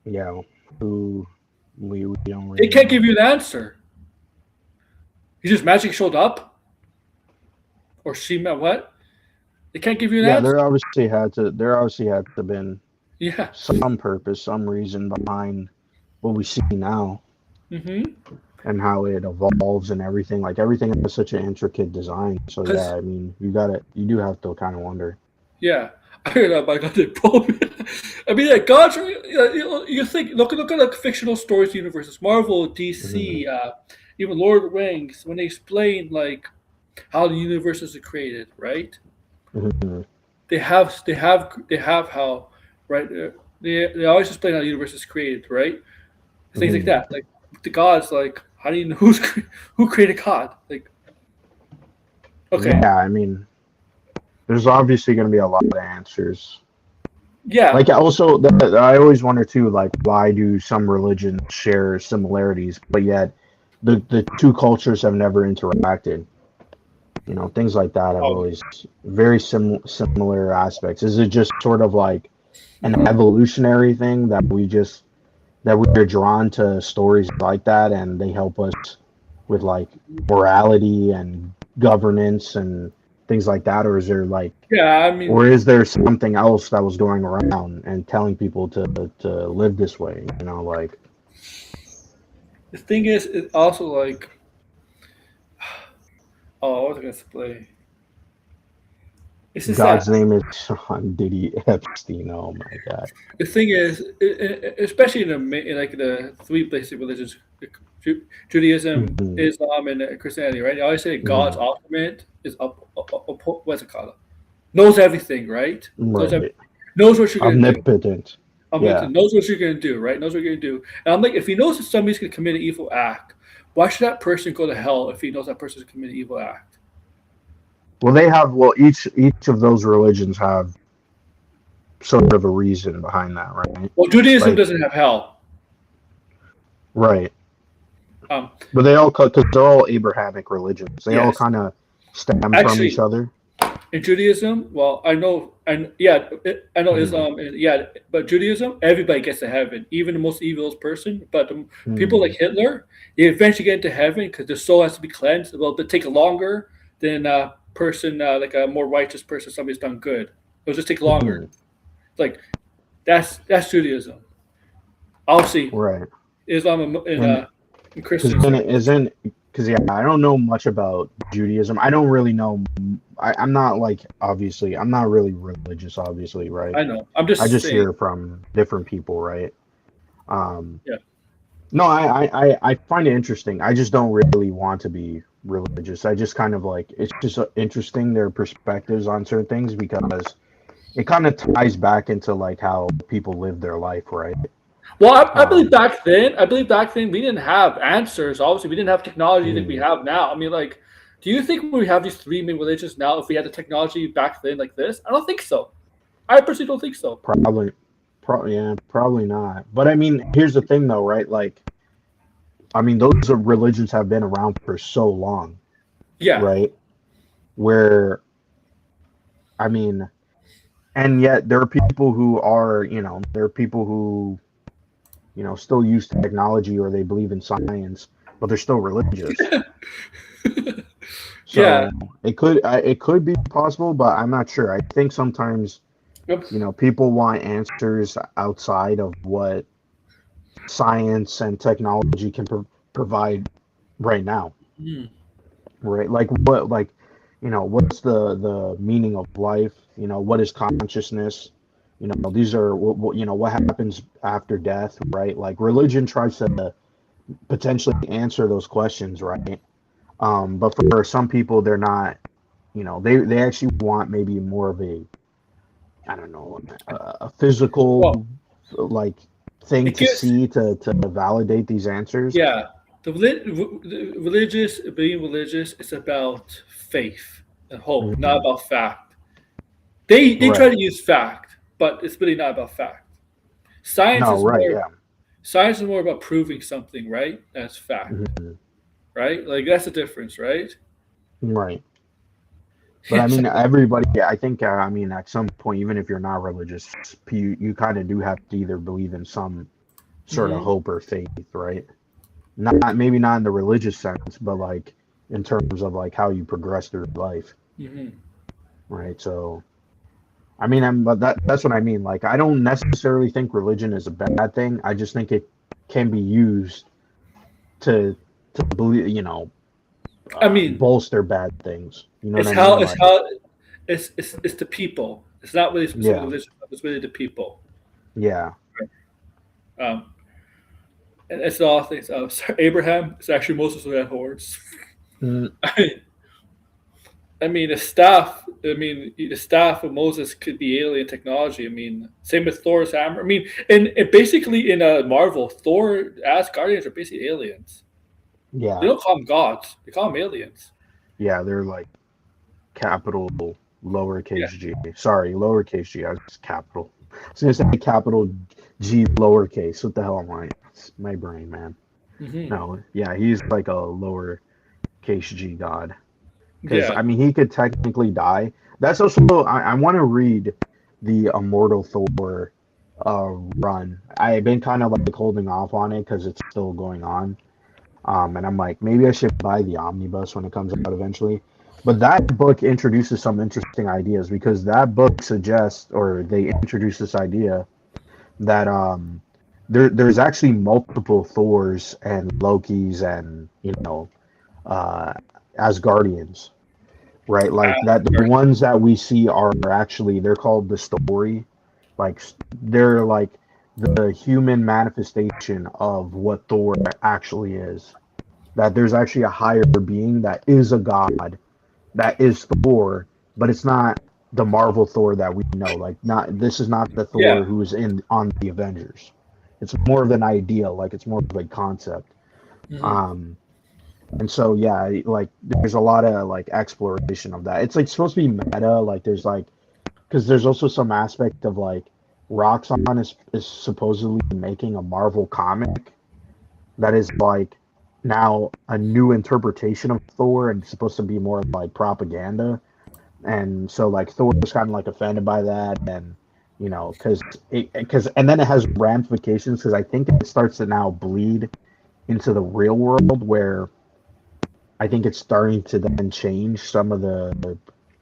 Yeah, who we don't They really can't give know. you an answer. He just magic showed up, or she met what? They can't give you an Yeah, answer. there obviously had to been Yeah. some purpose, some reason behind what we see now Mm-hmm. and how it evolves and everything. Like everything has such an intricate design. So yeah, Because I mean, you do have to kind of wonder. yeah, I heard that by God they Pope. I mean, like God's. You think look at like fictional stories universes, Marvel, Hmm. DC, even Lord of the Rings, when they explain like how the universes are created, right? Hmm. They have how right they always explain how the universe is created, right? Things like Hmm. that. Like the gods, like how do you know who created God? Like okay, Yeah, I mean, there's obviously going to be a lot of answers. yeah, Like also, I always wonder too, like why do some religions share similarities, but yet the two cultures have never interacted. You know, things like that have oh, always very similar aspects. Is it just sort of like an mhm. evolutionary thing that we're drawn to stories like that and they help us with like morality and governance and things like that, or is there like Yeah. I or mean, is there something else that was going around and telling people to live this way, you know, like the thing is, it's also like oh, what was I gonna say? It's just that God's name is Sean Diddy Epstein? Oh my god. the thing is, especially in like the three basic religions, Judaism, Hmm. Islam, and Christianity, right? They always say God's Hmm. ultimate is what's it called? Knows everything, right? Knows Right. everything. Knows what you're gonna do. Omnipotent. Yeah. Knows what you're gonna do, right? Knows what you're gonna do. And I'm like, if he knows that somebody's gonna commit an evil act, why should that person go to hell if he knows that person's gonna commit an evil act? Well, each of those religions have sort of a reason behind that, right? Well, Judaism Like, doesn't have hell. right. Um, But they all, because they're all Abrahamic religions, they all yes, kind of stem from each actually, other. in Judaism, well, I know, and yeah, I know Hmm. Islam, and yeah, but Judaism, everybody gets to heaven, even the most evil person. But people like Hmm. Hitler, they eventually get into heaven because their soul has to be cleansed. Well, it take longer than person, like a more righteous person, somebody's done good. It'll just take longer. Mhm. Like that's Judaism. Obviously, Right. Islam And and because Christians. then it isn't because yeah, I don't know much about Judaism. I don't really know. I'm not like obviously I'm not really religious. Obviously, right? I know. I'm I just just saying. hear from different people, right? Um, Yeah. no, I find it interesting. I just don't really want to be religious. I just kind of like it's just interesting their perspectives on certain things because it kind of ties back into like how people live their life, right? Well, I believe Um, back then. I believe back then we didn't have answers. Obviously, we didn't have technology like we mhm. have now. I mean, like, do you think we have these three main religions now? If we had the technology back then like this, I don't think so. I personally don't think so. Probably, yeah, probably not. But I mean, here's the thing, though, right? Like, I mean, those religions have been around for so long, Yeah. right? Where, I mean, and yet there are people who are, there are people who, still use technology or they believe in science, but they're still religious. Yeah. So it could be possible, but I'm not sure. I think sometimes, Yep. people want answers outside of what science and technology can provide right now, Hmm. right? Like what, like, what's the meaning of life? What is consciousness? These are what happens after death, right? Like religion tries to potentially answer those questions, right? But for some people, they're not. They actually want maybe more of a, I don't know, a physical Well, like thing it to gives. see to validate these answers. Yeah. The religious being religious is about faith and hope, not Mhm. about fact. They try Right. to use fact, but it's really not about fact. Science No, is right, more yeah. science is more about proving something, right? That's fact, Mhm. right? Like that's the difference, right? Right. But I Yeah. So, mean, everybody, I think, I mean, at some point, even if you're not religious, you kind of do have to either believe in some sort of mhm, hope or faith, right? Not maybe not in the religious sense, but like in terms of like how you progress through life, mhm. right? So, I mean, but that's what I mean. Like, I don't necessarily think religion is a bad thing. I just think it can be used to believe, I mean, bolster bad things. You know what I mean? it's Like, how it's the people. It's not really specific yeah, religion. It's really the people. yeah. Um, and it's all things. Sorry, Abraham is actually Moses who had horns. Mm, I mean, the staff. I mean, the staff of Moses could be alien technology. I mean, same with Thor's hammer. I mean, and basically in Marvel, Thor, Asgardians are basically aliens. They yeah, don't call them gods. They call them aliens. yeah. They're like capital Yeah. lowercase g. Sorry, lowercase g. I was capital. I was gonna say capital G lowercase. What the hell am I? It's my brain, man. Hmm. No, yeah, he's like a lowercase g god. Because Yeah. I mean, he could technically die. That's also I want to read the Immortal Thor run. I've been kind of like holding off on it because it's still going on. And I'm like, maybe I should buy the omnibus when it comes out eventually. But that book introduces some interesting ideas because that book suggests, or they introduce this idea that there's actually multiple Thors and Lokis and uh, Asgardians, right? Like that the Asgard. ones that we see are actually they're called the story, like they're like the human manifestation of what Thor actually is, that there's actually a higher being that is a god, that is Thor, but it's not the Marvel Thor that we know. Like, not this is not the Yeah. Thor who's in on the Avengers. It's more of an idea, like it's more of a concept. Hmm. Um, and so yeah, like there's a lot of like exploration of that. It's like supposed to be meta. Like there's like because there's also some aspect of like Roxxon is supposedly making a Marvel comic that is like now a new interpretation of Thor and it's supposed to be more like propaganda. And so like Thor was kind of like offended by that, and because and then it has ramifications because I think it starts to now bleed into the real world where I think it's starting to then change some of the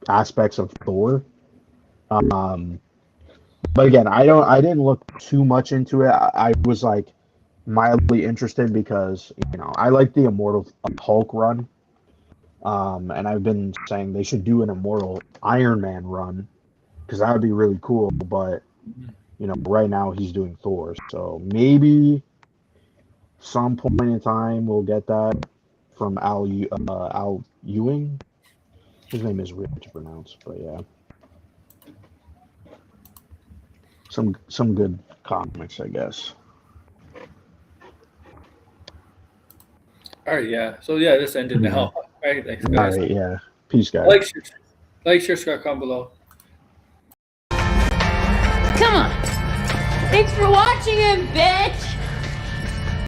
aspects of Thor. But again, I didn't look too much into it. I was like mildly interested because I like the Immortal Hulk run, and I've been saying they should do an Immortal Iron Man run because that would be really cool. But right now he's doing Thor, so maybe some point in time we'll get that from Al Ewing. His name is weird to pronounce, but yeah. Some good comics, I guess. All right, yeah. So yeah, this ended now. All right, thanks, All guys. right, yeah. Peace, guys. Like, share, subscribe, comment below. Come on. Thanks for watching him, bitch.